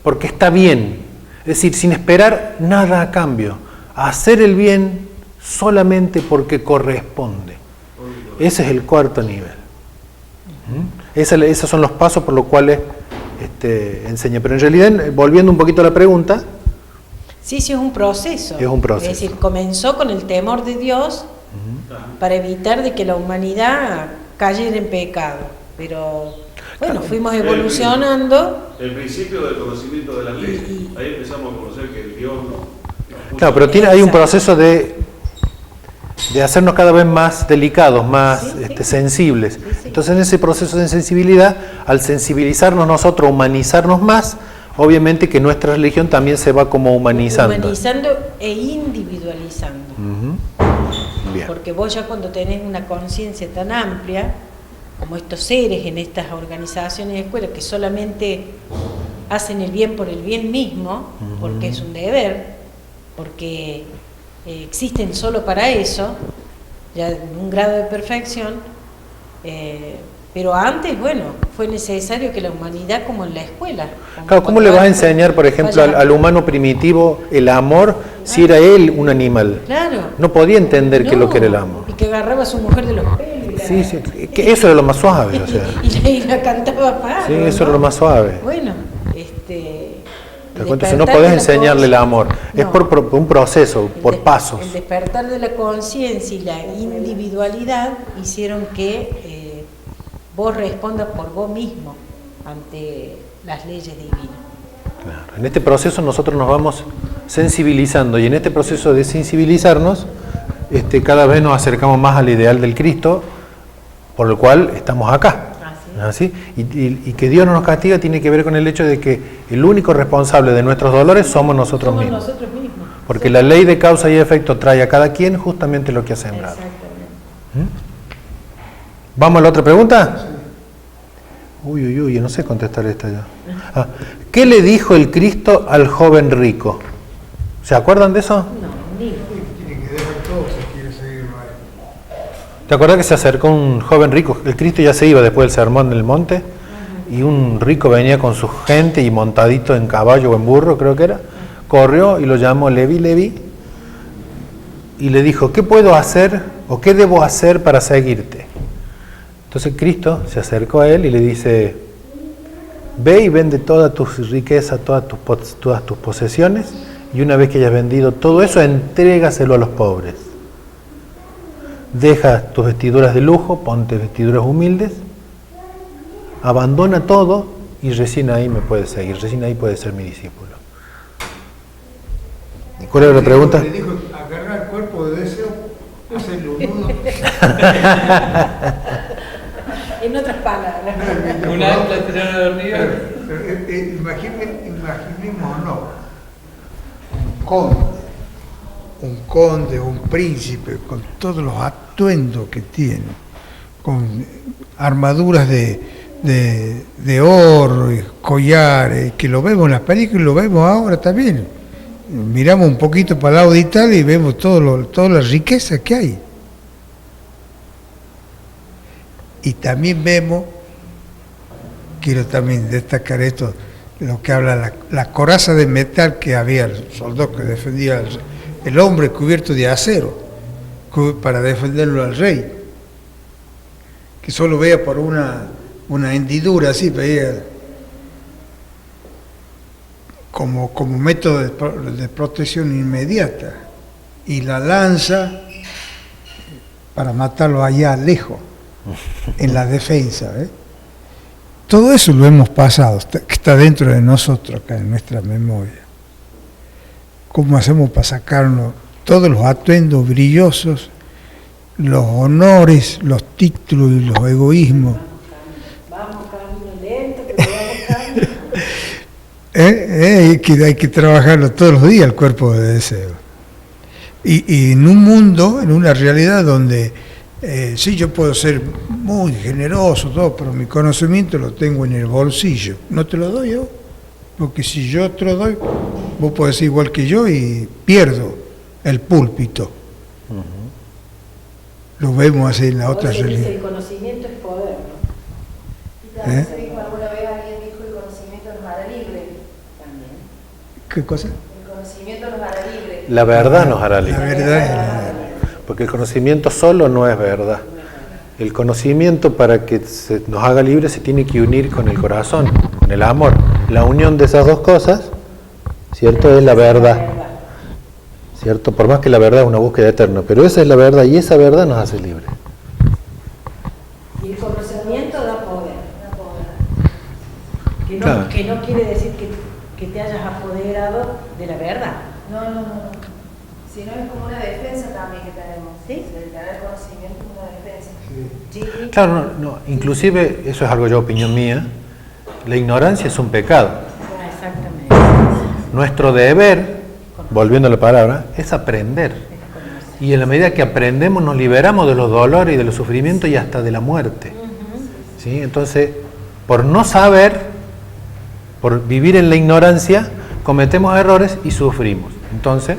porque está bien. Es decir, sin esperar nada a cambio. Hacer el bien solamente porque corresponde. Ese es el cuarto nivel. Esos son los pasos por los cuales enseña. Pero en realidad, volviendo un poquito a la pregunta... Sí, es un proceso. Es un proceso. Es decir, comenzó con el temor de Dios para evitar de que la humanidad cayera en pecado. Pero, bueno, fuimos evolucionando. El principio del conocimiento de la ley. Ahí empezamos a conocer que el Dios no... Claro, pero hay un proceso de hacernos cada vez más delicados, más sensibles. Sí. Entonces, en ese proceso de sensibilidad, al sensibilizarnos nosotros, humanizarnos más, obviamente que nuestra religión también se va como humanizando. Humanizando e individualizando. Bien. Porque vos ya cuando tenés una conciencia tan amplia, como estos seres en estas organizaciones de escuelas que solamente hacen el bien por el bien mismo, porque es un deber, porque existen solo para eso, ya en un grado de perfección, pero antes, bueno, fue necesario que la humanidad, como en la escuela... Claro, ¿cómo le vas a enseñar, por ejemplo, al humano primitivo el amor si era él un animal? Claro. No podía entender qué es lo que era el amor. Y que agarraba a su mujer de los pelos. Sí, que eso era lo más suave, o sea. y la cantaba paro. Sí, eso era lo más suave. Bueno, Te cuento, si no podés enseñarle el amor, no, es por un proceso, por pasos. El despertar de la conciencia y la individualidad hicieron que vos respondas por vos mismo. ante las leyes divinas. Claro. En este proceso nosotros nos vamos sensibilizando y en este proceso de sensibilizarnos cada vez nos acercamos más al ideal del Cristo, por el cual estamos acá. ¿Así? Y que Dios no nos castiga tiene que ver con el hecho de que el único responsable de nuestros dolores somos nosotros mismos. Porque la ley de causa y efecto trae a cada quien justamente lo que ha sembrado. ¿Vamos a la otra pregunta? Uy, yo no sé contestar esta ya. ¿Qué le dijo el Cristo al joven rico? ¿Se acuerdan de eso? ¿Te acuerdas que se acercó un joven rico? El Cristo ya se iba después del sermón del monte y un rico venía con su gente y montadito en caballo o en burro, creo que era, corrió y lo llamó Leví, Leví y le dijo, ¿qué puedo hacer o qué debo hacer para seguirte? Entonces Cristo se acercó a él y le dice, ve y vende toda tu riqueza, todas tus posesiones y una vez que hayas vendido todo eso, entrégaselo a los pobres. Deja tus vestiduras de lujo, ponte vestiduras humildes, abandona todo y recién ahí me puedes seguir, recién ahí puedes ser mi discípulo. ¿Y cuál era la pregunta? Le dijo, agarrar el cuerpo de deseo, hacerlo nudo. En otras palabras. Una ancla tirada de hormiga. Imaginémonos un conde, un príncipe, con todos los atuendos que tiene, con armaduras de oro, y collares, que lo vemos en las películas y lo vemos ahora también. Miramos un poquito para el lado de Italia y vemos toda la riqueza que hay. Y también vemos, quiero también destacar esto, lo que habla la coraza de metal que había el soldado que defendía el hombre cubierto de acero para defenderlo al rey, que solo veía por una hendidura así, veía como método de protección inmediata, y la lanza para matarlo allá lejos, en la defensa. Todo eso lo hemos pasado, que está dentro de nosotros, acá en nuestra memoria. ¿Cómo hacemos para sacarnos todos los atuendos brillosos, los honores, los títulos y los egoísmos? Vamos camino lento, pero vamos camino. Hay que trabajarlo todos los días, el cuerpo de deseo. Y en un mundo, en una realidad donde sí, yo puedo ser muy generoso, todo, pero mi conocimiento lo tengo en el bolsillo. No te lo doy yo, porque si yo te lo doy, vos podés ser igual que yo y pierdo el púlpito. Lo vemos así en la otra realidad. El conocimiento es poder, ¿no? Y también se dijo alguna vez, alguien dijo, el conocimiento nos hará libre. También. ¿Qué cosa? El conocimiento nos hará libre. La verdad nos hará libre. La verdad es la... Porque el conocimiento solo no es verdad. El conocimiento, para que nos haga libres, se tiene que unir con el corazón, con el amor. La unión de esas dos cosas, ¿cierto?, es la verdad. ¿Cierto? Por más que la verdad es una búsqueda eterna, pero esa es la verdad y esa verdad nos hace libres. Y el conocimiento da poder. Que no, Claro. que no quiere decir que te hayas apoderado de la verdad. No. Sino es como una defensa también que tenemos. ¿Sí? El tener conocimiento es una defensa. Sí. Claro, no, inclusive, eso es algo ya opinión mía, la ignorancia es un pecado. Exactamente. Nuestro deber, volviendo a la palabra, es aprender. Y en la medida que aprendemos nos liberamos de los dolores y de los sufrimientos y hasta de la muerte. ¿Sí? Entonces, por no saber, por vivir en la ignorancia, cometemos errores y sufrimos. Entonces,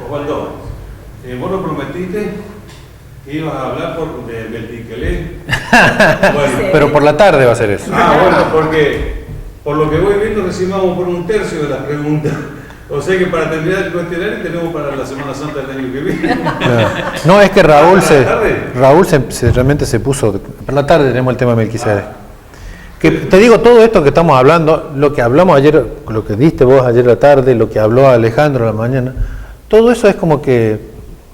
Osvaldo, vos nos prometiste que ibas a hablar de Melquisedec. Bueno. pero por la tarde va a ser eso. Bueno, porque por lo que voy viendo recién vamos por un tercio de las preguntas. O sea que para terminar el cuestionario tenemos para la Semana Santa del año que viene. No, es que Raúl ¿Para realmente se puso, por la tarde tenemos el tema de Melquisedec. Que te digo, todo esto que estamos hablando, lo que hablamos ayer, lo que diste vos ayer a la tarde, lo que habló Alejandro a la mañana, todo eso es como que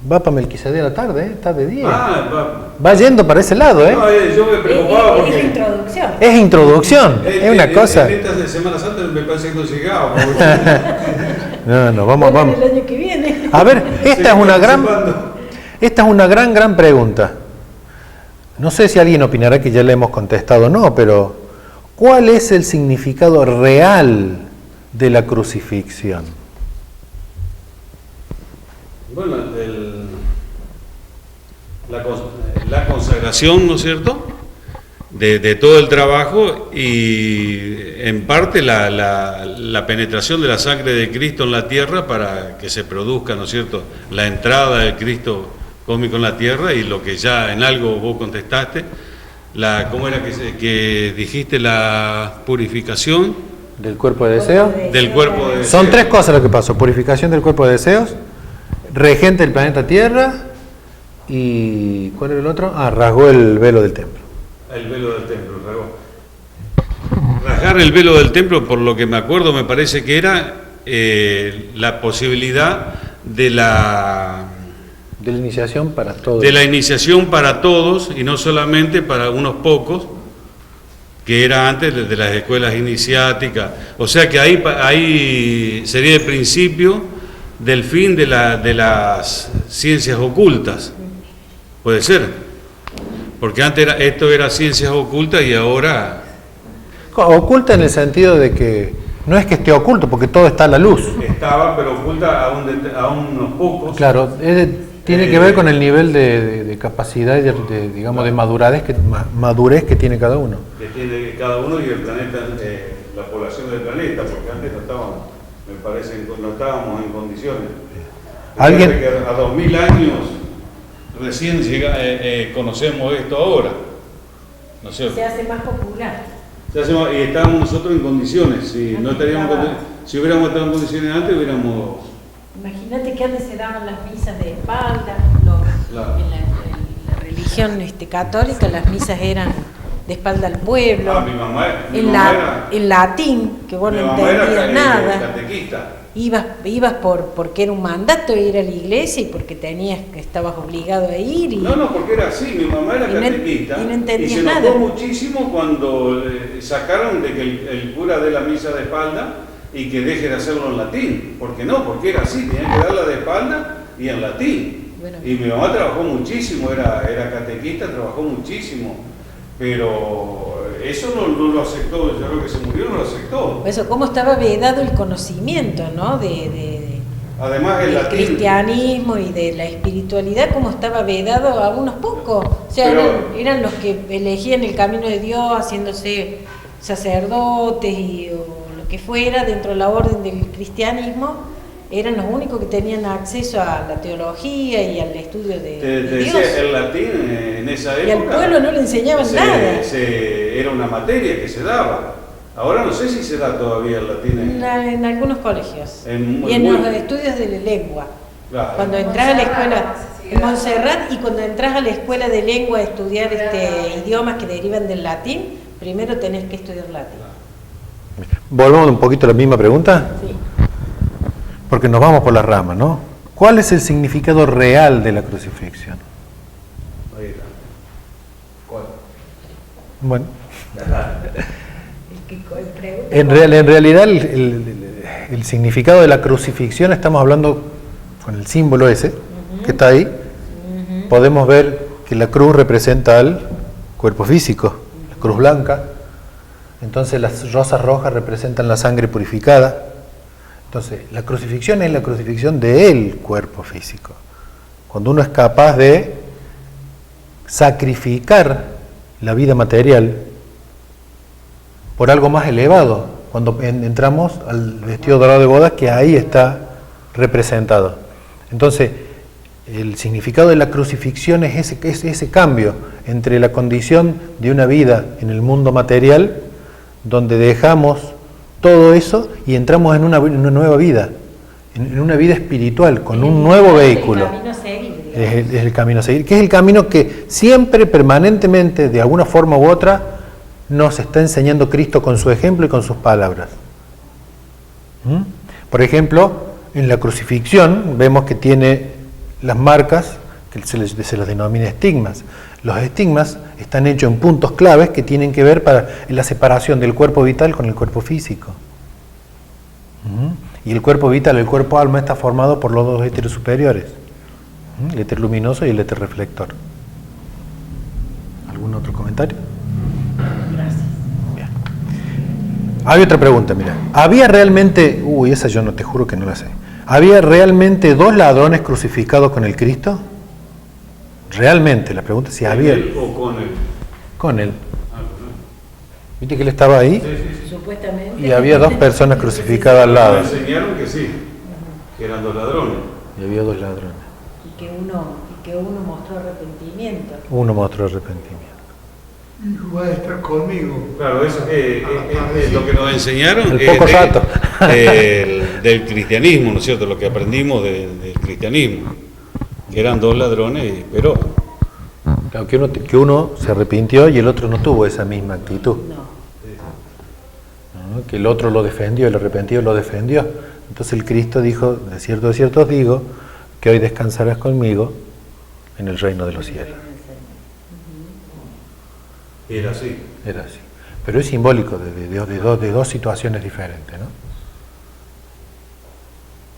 Va para Melquisedec a la tarde, está de día. Va. Va yendo para ese lado, ¿eh? No, yo me preocupaba Es porque... introducción. Es introducción, es una cosa. En esta Semana Santa me parece que no llegaba. No, vamos. El año que viene. A ver, esta es una gran pregunta. No sé si alguien opinará que ya le hemos contestado o no, pero ¿cuál es el significado real de la crucifixión? Bueno, la consagración, ¿no es cierto?, de todo el trabajo y en parte la penetración de la sangre de Cristo en la tierra para que se produzca, ¿no es cierto?, la entrada del Cristo cósmico en la tierra y lo que ya en algo vos contestaste, ¿cómo era que dijiste? La purificación ¿Del cuerpo de deseos? del cuerpo de deseos. Son tres cosas lo que pasó: purificación del cuerpo de deseos, regente del planeta Tierra y ¿cuál era el otro? Rasgó el velo del templo. El velo del templo, rasgó. Rasgar el velo del templo, por lo que me acuerdo, me parece que era la posibilidad de la iniciación para todos. De la iniciación para todos y no solamente para unos pocos, que era antes de las escuelas iniciáticas. O sea que ahí sería el principio del fin de las ciencias ocultas. Puede ser. Porque antes esto era ciencias ocultas y ahora... Oculta en el sentido de que no es que esté oculto, porque todo está a la luz. Estaba, pero oculta a unos pocos. Claro, tiene que ver con el nivel de capacidad y digamos, de madurez que tiene cada uno. Que tiene cada uno y el planeta, la población del planeta, porque antes no estábamos, me parece, no estábamos en condiciones. ¿Alguien? Que a 2000 años recién conocemos esto ahora. ¿No es cierto? Se hace más popular. Y estábamos nosotros en condiciones. Si hubiéramos estado en condiciones antes, hubiéramos... Imagínate que antes se daban las misas de espalda, Claro. en la religión católica las misas eran de espalda al pueblo, Mi mamá era en latín, que vos no entendías nada. Catequista. Ibas porque era un mandato ir a la iglesia y porque estabas obligado a ir. No, porque era así, mi mamá era catequista. Y no entendías se nada. enojó muchísimo cuando sacaron de que el cura dé la misa de espalda y que deje de hacerlo en latín. Porque era así, tenía que darla de espalda y en latín. Bueno. Y mi mamá trabajó muchísimo, era catequista, trabajó muchísimo. Pero eso no lo aceptó, yo creo que se murió, no lo aceptó. Eso, cómo estaba vedado el conocimiento, ¿no? Además el del latín, cristianismo y de la espiritualidad, como estaba vedado a unos pocos. O sea, eran los que elegían el camino de Dios, haciéndose sacerdotes o lo que fuera dentro de la orden del cristianismo. Eran los únicos que tenían acceso a la teología y al estudio de Dios. Decía, el latín en esa época... Y al pueblo no le enseñaban nada. Era una materia que se daba. Ahora no sé si se da todavía el latín. En algunos colegios. En los estudios de la lengua. Claro. Cuando entras a la escuela... En Montserrat, y cuando entras a la escuela de lengua a estudiar idiomas que derivan del latín, primero tenés que estudiar latín. Volvamos un poquito a la misma pregunta. Sí. Porque nos vamos por las ramas, ¿no? ¿Cuál es el significado real de la crucifixión? Ahí está. ¿Cuál? Bueno, en realidad el significado de la crucifixión, estamos hablando con el símbolo ese que está ahí. Podemos ver que la cruz representa al cuerpo físico, la cruz blanca. Entonces las rosas rojas representan la sangre purificada. Entonces, la crucifixión es la crucifixión del cuerpo físico. Cuando uno es capaz de sacrificar la vida material por algo más elevado, cuando entramos al vestido dorado de bodas, que ahí está representado. Entonces, el significado de la crucifixión es ese cambio entre la condición de una vida en el mundo material, donde dejamos todo eso y entramos en una nueva vida, en una vida espiritual, con un nuevo vehículo. Es el camino a seguir, que es el camino que siempre, permanentemente, de alguna forma u otra, nos está enseñando Cristo con su ejemplo y con sus palabras. Por ejemplo, en la crucifixión vemos que tiene las marcas, que se les denomina estigmas. Los estigmas están hechos en puntos claves que tienen que ver en la separación del cuerpo vital con el cuerpo físico. Y el cuerpo vital, el cuerpo alma, está formado por los dos éteres superiores, el éter luminoso y el éter reflector. ¿Algún otro comentario? Gracias. Bien. Hay otra pregunta, mira. ¿Había realmente, esa yo no te juro que no la sé. ¿Había realmente dos ladrones crucificados con el Cristo? Realmente, la pregunta es si había. ¿Él o con él? Con él. ¿Viste que él estaba ahí? Supuestamente. Y había dos personas crucificadas al lado. Me enseñaron que sí, que eran dos ladrones. Y había dos ladrones. Y que uno mostró arrepentimiento. Uno mostró arrepentimiento. Hijo, va a estar conmigo. Claro, eso es lo que nos enseñaron. El poco rato. Del cristianismo, ¿no es cierto? Lo que aprendimos del cristianismo. Que eran dos ladrones, pero... Claro, que uno se arrepintió y el otro no tuvo esa misma actitud. No. ¿No? Que el otro lo defendió, el arrepentido lo defendió. Entonces el Cristo dijo, de cierto os digo, que hoy descansarás conmigo en el reino de los cielos. Era así. Era así. Pero es simbólico de dos situaciones diferentes, ¿no?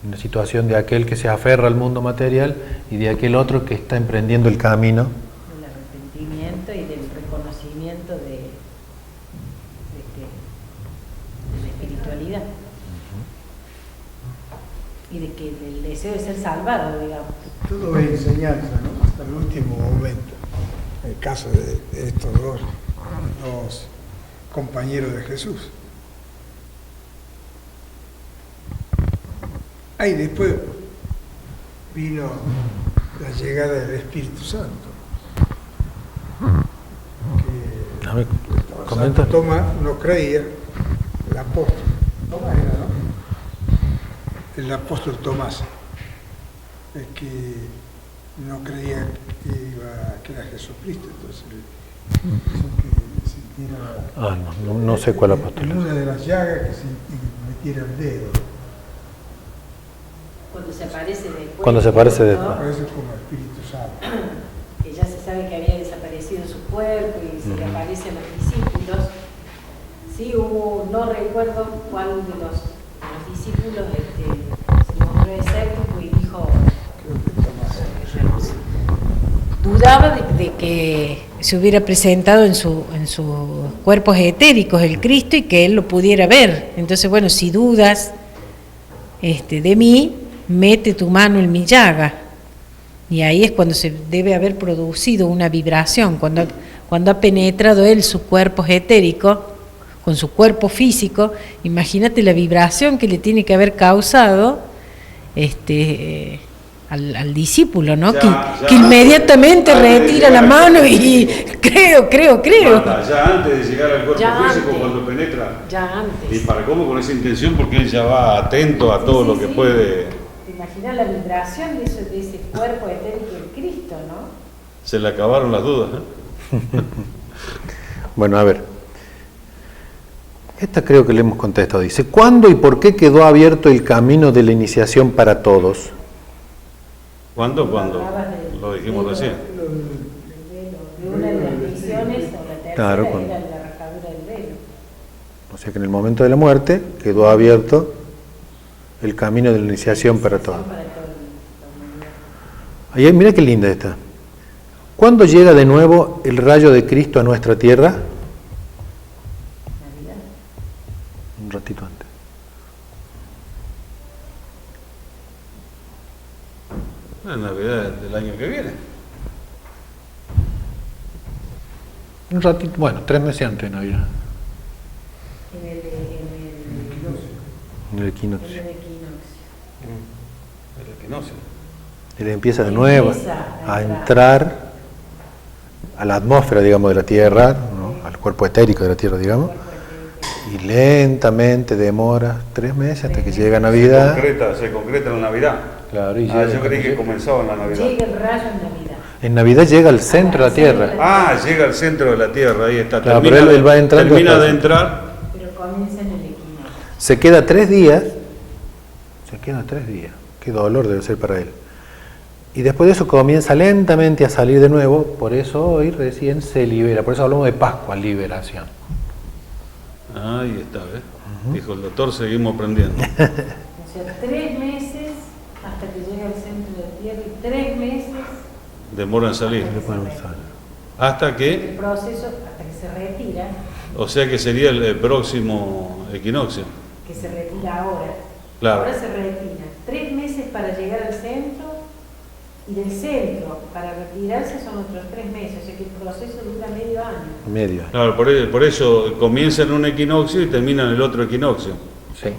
Una situación de aquel que se aferra al mundo material y de aquel otro que está emprendiendo el camino. Del arrepentimiento y del reconocimiento de la espiritualidad. Y de que el deseo de ser salvado, digamos. Todo es enseñanza, ¿no? Hasta el último momento. El caso de estos dos compañeros de Jesús. Ahí después vino la llegada del Espíritu Santo. A ver, Que comenta. Santo Tomás no creía, el apóstol Tomás era, ¿no? El apóstol Tomás, el que no creía que era Jesucristo, entonces hizo que se metiera No sé cuál apóstol en es. una de las llagas que se metiera el dedo. Cuando se aparece después. Cuando se aparece después. Parece como Espíritu Santo. Que ya se sabe que había desaparecido su cuerpo y se le aparecen los discípulos. Sí, no recuerdo cuál de los discípulos se mostró escéptico y dijo, dudaba de que se hubiera presentado en sus cuerpos etéricos el Cristo y que él lo pudiera ver. Entonces, bueno, si dudas de mí, mete tu mano en mi llaga. Y ahí es cuando se debe haber producido una vibración, cuando ha penetrado él su cuerpo etérico con su cuerpo físico. Imagínate la vibración que le tiene que haber causado al discípulo, ¿no? Que inmediatamente retira la mano y creo. Ya antes de llegar al cuerpo Ya físico, antes. cuando penetra. Ya antes. ¿Y para cómo? Con esa intención, porque él ya va atento a todo lo que puede. ¿Te imaginas la vibración de ese cuerpo etérico del Cristo, no? Se le acabaron las dudas, Bueno, a ver. Esta creo que le hemos contestado. Dice, ¿cuándo y por qué quedó abierto el camino de la iniciación para todos? ¿Cuándo? Hablabas del Lo dijimos velo, recién. De una de las visiones, o la tercera Claro, era cuando- la rasgadura del velo. O sea que en el momento de la muerte quedó abierto el camino de la iniciación para todos. Para toda la humanidad. Ahí, mira qué linda esta. ¿Cuándo llega de nuevo el rayo de Cristo a nuestra tierra? Navidad. Un ratito antes. La Navidad del año que viene. Un ratito, bueno, 3 meses antes de Navidad, En el en el equinoccio. equinoccio. El equinoccio. Él empieza de nuevo a entrar a la atmósfera, digamos, de la Tierra, ¿no? Al cuerpo etérico de la Tierra, digamos, y lentamente demora 3 meses hasta que llega Navidad. Se concreta en la Navidad. Claro, y Yo creí que comenzaba en la Navidad. Llega el rayo en Navidad. en Navidad llega al centro de la Tierra. Ah, llega al centro de la Tierra, ahí está. Claro, pero él va entrando termina hasta- de entrar. Pero comienza en el equinoccio. Se queda 3 días. Se queda 3 días. Qué dolor debe ser para él. Y después de eso comienza lentamente a salir de nuevo, por eso hoy recién se libera, por eso hablamos de Pascua, liberación. Ahí está, ¿ves? Dijo el doctor, seguimos aprendiendo. O sea, 3 meses hasta que llega al centro de la Tierra y 3 meses Demora en salir. Hasta que, el proceso, hasta que se retira, o sea que sería el próximo equinoccio. que se retira ahora. Claro. Ahora se retira. 3 meses para llegar al centro y del centro para retirarse son otros 3 meses, o sea que el proceso dura medio año. Medio. Claro, por eso comienza en un equinoccio y termina en el otro equinoccio. Sí.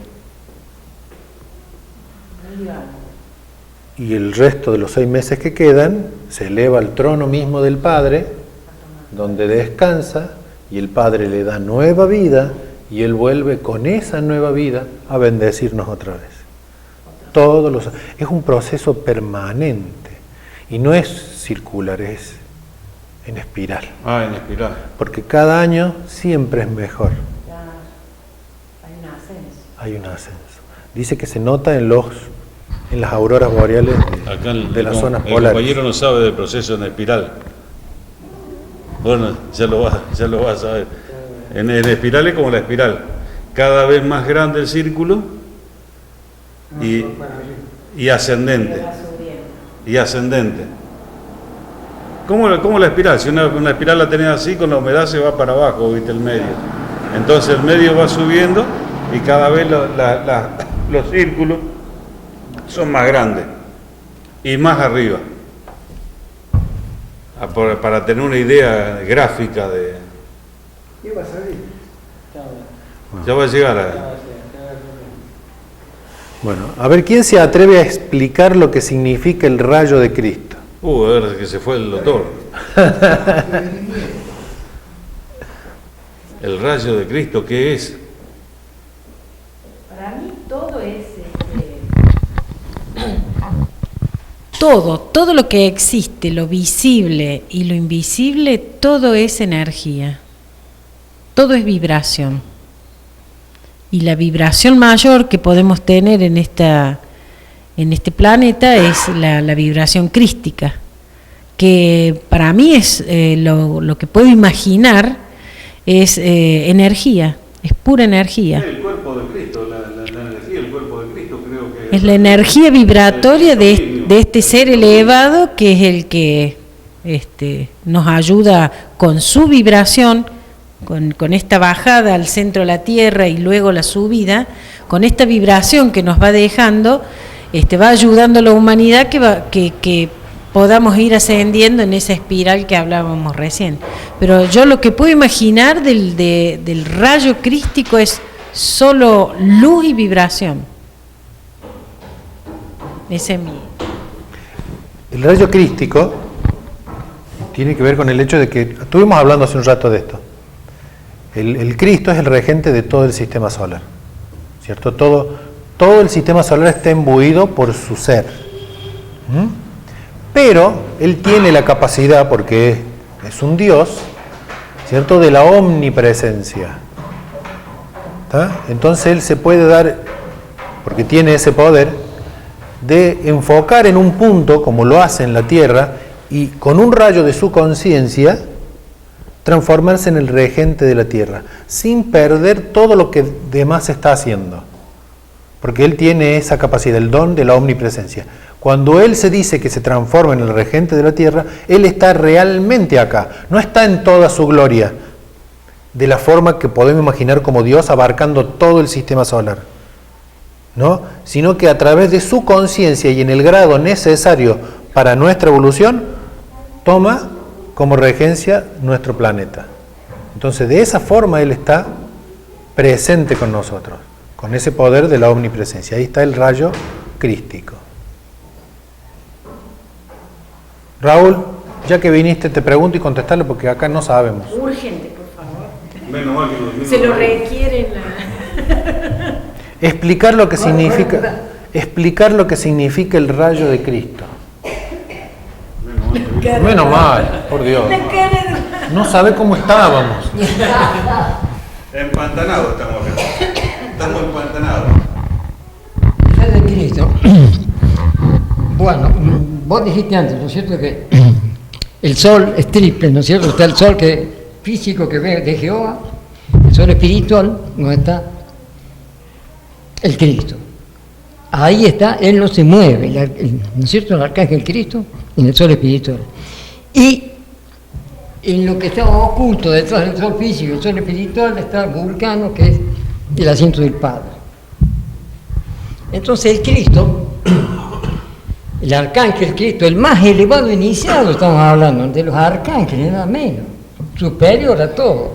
Medio año. Y el resto de los 6 meses que quedan se eleva al trono mismo del Padre, donde descansa, y el Padre le da nueva vida, y Él vuelve con esa nueva vida a bendecirnos otra vez. Es un proceso permanente, y no es circular, es en espiral. Ah, en espiral. Porque cada año siempre es mejor. Ya hay un ascenso. Hay un ascenso. Dice que se nota en las auroras boreales Acá de las zonas el polares. compañero no sabe del proceso en espiral. Bueno, ya lo va a saber. En espiral es como la espiral. Cada vez más grande el círculo y ascendente. Va subiendo. Y ascendente. ¿Cómo la espiral? Si una espiral la tenés así, con la humedad se va para abajo, ¿viste? El medio. Entonces el medio va subiendo y cada vez los círculos son más grandes y más arriba. Para tener una idea gráfica de... ¿Qué va a salir? Ya va a llegar Bueno, a ver, ¿quién se atreve a explicar lo que significa el rayo de Cristo? a ver que se fue el doctor. El rayo de Cristo, ¿qué es? Para mí todo es Todo lo que existe, lo visible y lo invisible, todo es energía. Todo es vibración. Y la vibración mayor que podemos tener en este planeta es la vibración crística, que para mí es lo que puedo imaginar es energía, es pura energía. El cuerpo de Cristo, la energía del cuerpo de Cristo, creo que Es la energía vibratoria de este ser elevado, que es el que nos ayuda con su vibración, con esta bajada al centro de la Tierra y luego la subida, con esta vibración que nos va dejando, va ayudando a la humanidad que podamos ir ascendiendo en esa espiral que hablábamos recién. Pero yo lo que puedo imaginar del rayo crístico es solo luz y vibración. Ese es mi... El rayo crístico tiene que ver con el hecho de que, estuvimos hablando hace un rato de esto, el Cristo es el regente de todo el sistema solar, ¿cierto? Todo el sistema solar está imbuido por su ser. Pero Él tiene la capacidad, porque es un Dios, ¿cierto?, de la omnipresencia. ¿Está? Entonces Él se puede dar, porque tiene ese poder, de enfocar en un punto, como lo hace en la Tierra, y con un rayo de su conciencia, transformarse en el regente de la Tierra, sin perder todo lo que demás está haciendo. Porque Él tiene esa capacidad, el don de la omnipresencia. Cuando Él se dice que se transforma en el regente de la Tierra, Él está realmente acá, no está en toda su gloria, de la forma que podemos imaginar como Dios abarcando todo el sistema solar, ¿no? Sino que a través de su conciencia y en el grado necesario para nuestra evolución, toma como regencia nuestro planeta. Entonces, de esa forma Él está presente con nosotros, con ese poder de la omnipresencia. Ahí está el rayo crístico. Raúl, ya que viniste, te pregunto y contestarlo porque acá no sabemos. urgente, por favor. menos mal que los mismos Se lo no- requieren. Explicar lo que significa el rayo de Cristo. Menos mal, por Dios. No sabe cómo estábamos. Empantanados estamos acá. Estamos empantanados. Fe de Cristo. Bueno, vos dijiste antes, ¿no es cierto?, que el sol es triple, ¿no es cierto? Está el sol físico que ve de Jehová, el sol espiritual, donde está el Cristo. Ahí está, él no se mueve, ¿no es cierto?, el arcángel Cristo en el sol espiritual. Y en lo que está oculto detrás del sol físico, el sol espiritual, está Vulcano, que es el asiento del Padre. Entonces el Cristo, el arcángel Cristo, el más elevado iniciado, estamos hablando, de los arcángeles, nada menos, superior a todo.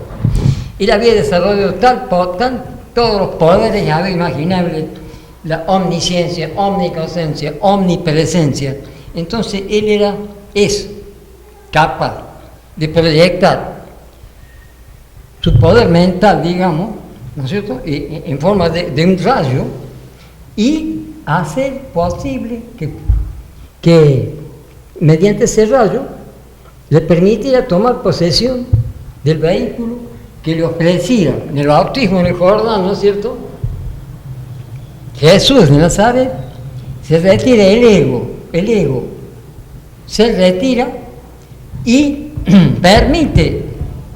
Él había desarrollado todos los poderes imaginables, la omnisciencia, omnicosencia, omnipresencia. Entonces él es capaz de proyectar su poder mental, digamos, ¿no es cierto?, en forma de un rayo, y hacer posible que mediante ese rayo le permitiera tomar posesión del vehículo que le ofrecía en el bautismo en el Jordán, ¿no es cierto? Jesús de Nazaret, se retira el ego se retira y permite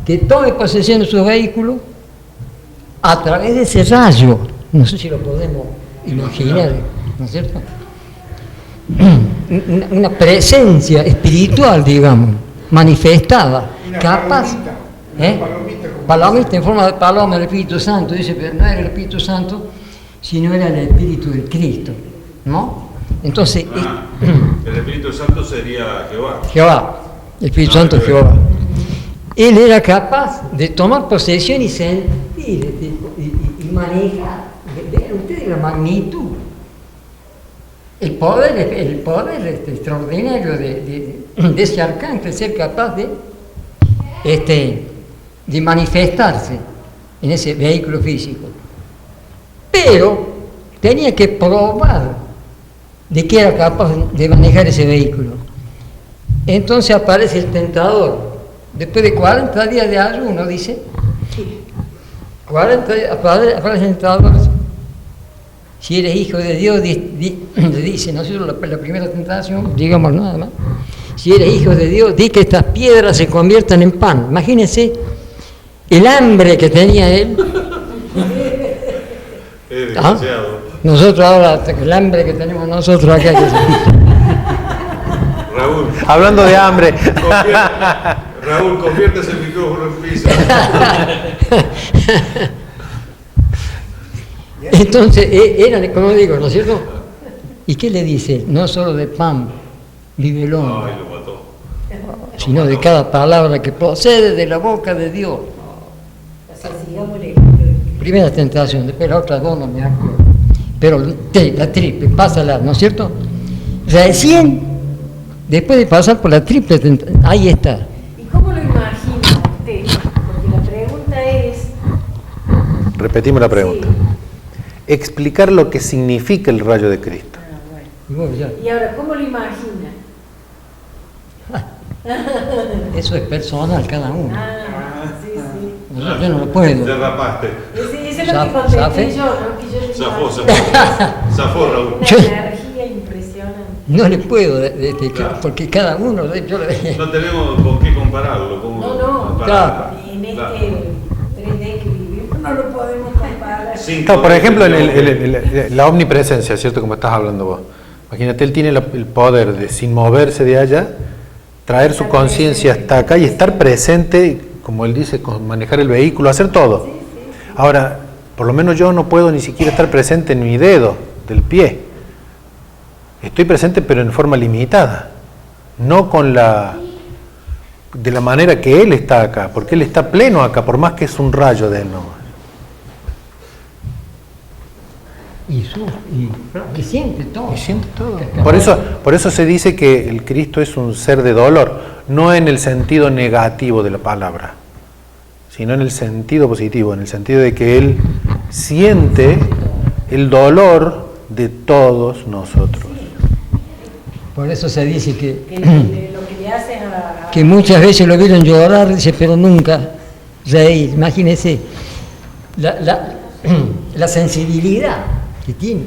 que tome posesión de su vehículo a través de ese rayo. No sé si lo podemos imaginar, ¿no es cierto? Una presencia espiritual, digamos, manifestada, capaz. Palomita en forma de paloma del Espíritu Santo, dice, pero no era el Espíritu Santo, sino era el Espíritu de Cristo, ¿no? Entonces, el Espíritu Santo sería Jehová. Jehová, el Espíritu Santo es Jehová. Él era capaz de tomar posesión y sentir y manejar. Vean ustedes la magnitud, el poder extraordinario de ese arcángel, ser capaz de manifestarse en ese vehículo físico. Pero tenía que probar de que era capaz de manejar ese vehículo. Entonces aparece el tentador. Después de 40 días de ayuno, dice, 40 días, aparece el tentador. Si eres hijo de Dios, le dice, nosotros la primera tentación, digamos nada más, si eres hijo de Dios, di que estas piedras se conviertan en pan. Imagínense el hambre que tenía él. ¿Ah? Nosotros ahora, el hambre que tenemos nosotros acá. Raúl. Hablando de hambre. Raúl, conviertes el micrófono en pizza. Entonces, era, como digo, ¿no es cierto? ¿Y qué le dice? No solo de pan vive el hombre, Lo mató. sino de cada palabra que procede de la boca de Dios. Primera tentación, después la otra dos no me acuerdo. Pero la triple, pásala, ¿no es cierto? Recién, después de pasar por la triple tentación, ahí está. ¿Y cómo lo imagina usted? Porque la pregunta es... Repetimos la pregunta. Sí. Explicar lo que significa el rayo de Cristo. Bueno, ya. Y ahora, ¿cómo lo imagina? Eso es personal, cada uno. Sí, sí. Yo no lo puedo. Derrapaste. Eso es lo que contesté yo, ¿no? Que yo Zafó, Raúl. Una energía impresionante. No le puedo, porque cada uno, No tenemos con qué compararlo. No, claro. En este 3D que vivimos no lo podemos comparar. Claro, por ejemplo, la omnipresencia, ¿cierto? Como estás hablando vos. Imagínate, él tiene el poder de, sin moverse de allá, traer su conciencia hasta acá y estar presente, como él dice, con manejar el vehículo, hacer todo. Ahora, por lo menos yo no puedo ni siquiera estar presente en mi dedo del pie. Estoy presente, pero en forma limitada, no de la manera que él está acá, porque él está pleno acá, por más que es un rayo de él nomás. Y siente todo. Y siente todo. Por eso se dice que el Cristo es un ser de dolor, no en el sentido negativo de la palabra, sino en el sentido positivo, en el sentido de que Él siente el dolor de todos nosotros. Por eso se dice que lo que le hace que muchas veces lo vieron llorar, dice, pero nunca reír. Imagínense la sensibilidad que tiene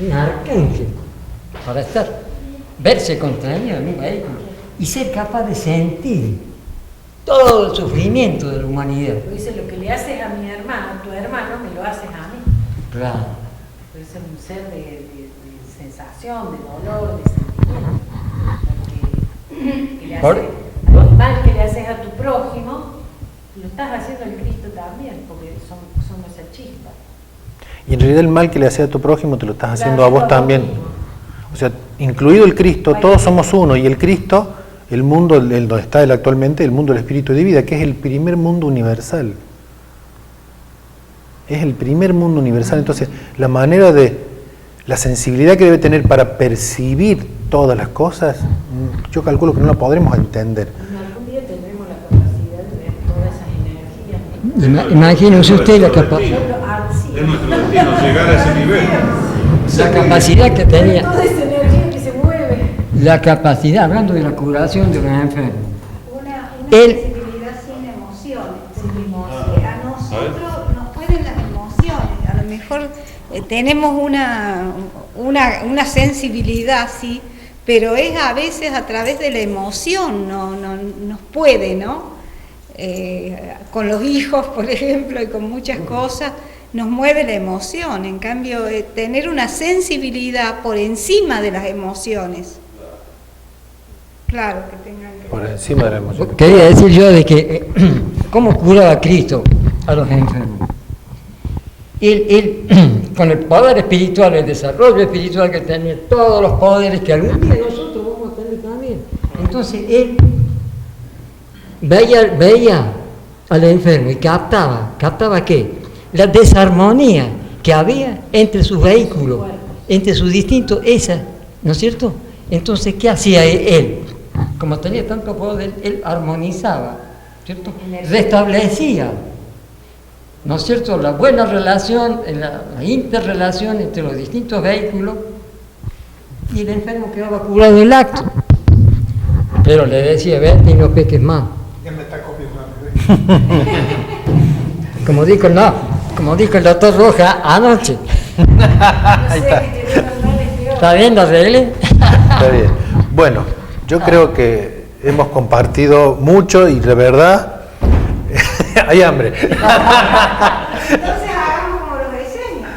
un arcángel para estar verse contraído en un vehículo y ser capaz de sentir todo el sufrimiento de la humanidad. Dice, lo que le haces a mi hermano, a tu hermano, me lo haces a mí. Claro. Puede ser un ser de sensación, de dolor, de sentimiento. Que le haces, el mal que le haces a tu prójimo, lo estás haciendo al Cristo también, porque somos esa chispa. Y en realidad el mal que le haces a tu prójimo te lo estás haciendo a vos también. O sea, incluido el Cristo, todos somos uno, y el Cristo, el mundo el donde está él actualmente, el mundo del espíritu de vida, que es el primer mundo universal. Es el primer mundo universal. Entonces, la manera la sensibilidad que debe tener para percibir todas las cosas, yo calculo que no la podremos entender. Algún día tendremos la capacidad de ver todas esas energías. Imagínese usted la capacidad. Es nuestro destino llegar a ese nivel. La capacidad que tenía. Toda esa energía que se mueve. La capacidad, hablando de la curación de los enfermos. Una Él- sensibilidad sin emociones. A nosotros nos pueden las emociones, a lo mejor tenemos una sensibilidad, sí, pero es a veces a través de la emoción, no nos puede, ¿no? Con los hijos, por ejemplo, y con muchas cosas, nos mueve la emoción. En cambio, tener una sensibilidad por encima de las emociones. Claro que tengan que... Por encima de la emoción. Quería decir yo de que, ¿cómo curaba Cristo a los enfermos? Él, con el poder espiritual, el desarrollo espiritual que tenía, todos los poderes que algún día nosotros vamos a tener también. Entonces, él veía al enfermo y ¿captaba qué? La desarmonía que había entre sus vehículos, entre sus distintos, ¿no es cierto? Entonces, ¿qué hacía él? Como tenía tanto poder, él armonizaba, ¿cierto? Restablecía, ¿no es cierto?, la buena relación, la interrelación entre los distintos vehículos, y el enfermo quedaba curado del acto. Pero le decía, vete y no peques más. Ya me está copiando. Como dijo el doctor Roja anoche. Ahí está. ¿Está bien, la arreglé? Está bien. Bueno, yo creo que hemos compartido mucho y de verdad hay hambre. Entonces hagamos como los diseños.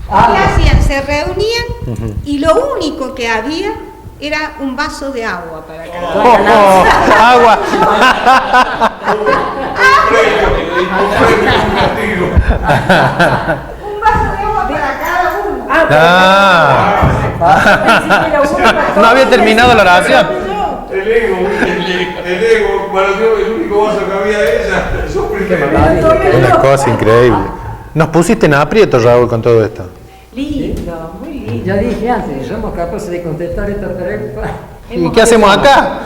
¿Qué hacían? Se reunían y lo único que había era un vaso de agua para cada uno. Agua. Un vaso de agua para cada uno. No había terminado la oración. El ego, para Dios, el único vaso que había ella, eso primero. Una cosa increíble. Nos pusiste en aprieto, Raúl, con todo esto. Lindo, muy lindo. Ya dije antes, somos capaces de contestar esta pregunta. ¿Y qué hacemos acá?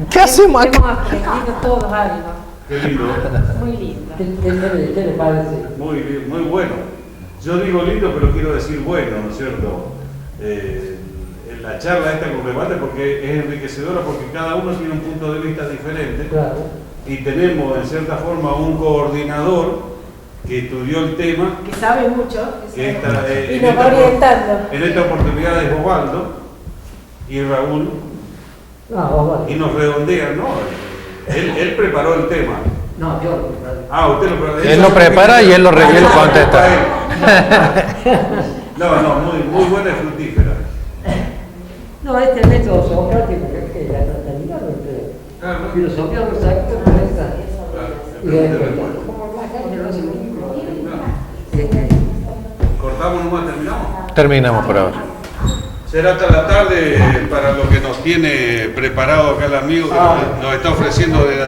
¿Qué hacemos acá? Hemos aprendido todos algo. Qué lindo. Muy lindo. ¿Qué le parece? Muy bien, muy bueno. Yo digo lindo, pero quiero decir bueno, ¿no es cierto? La charla esta con debate porque es enriquecedora, porque cada uno tiene un punto de vista diferente. Claro. Y tenemos, en cierta forma, un coordinador que estudió el tema, Que sabe mucho. que Y nos va orientando. en esta oportunidad es Osvaldo y Raúl, y nos redondean, ¿no? Él preparó el tema. No, yo. Usted lo prepara. Él lo prepara y él lo contesta. No, muy buena y fructífera. No, este método socrático que ya está terminado, Claro, ¿no? filosofía de los actos, y Cortamos nomás, terminamos. Terminamos por ahora. Será hasta la tarde para lo que nos tiene preparado acá el amigo que nos está ofreciendo de la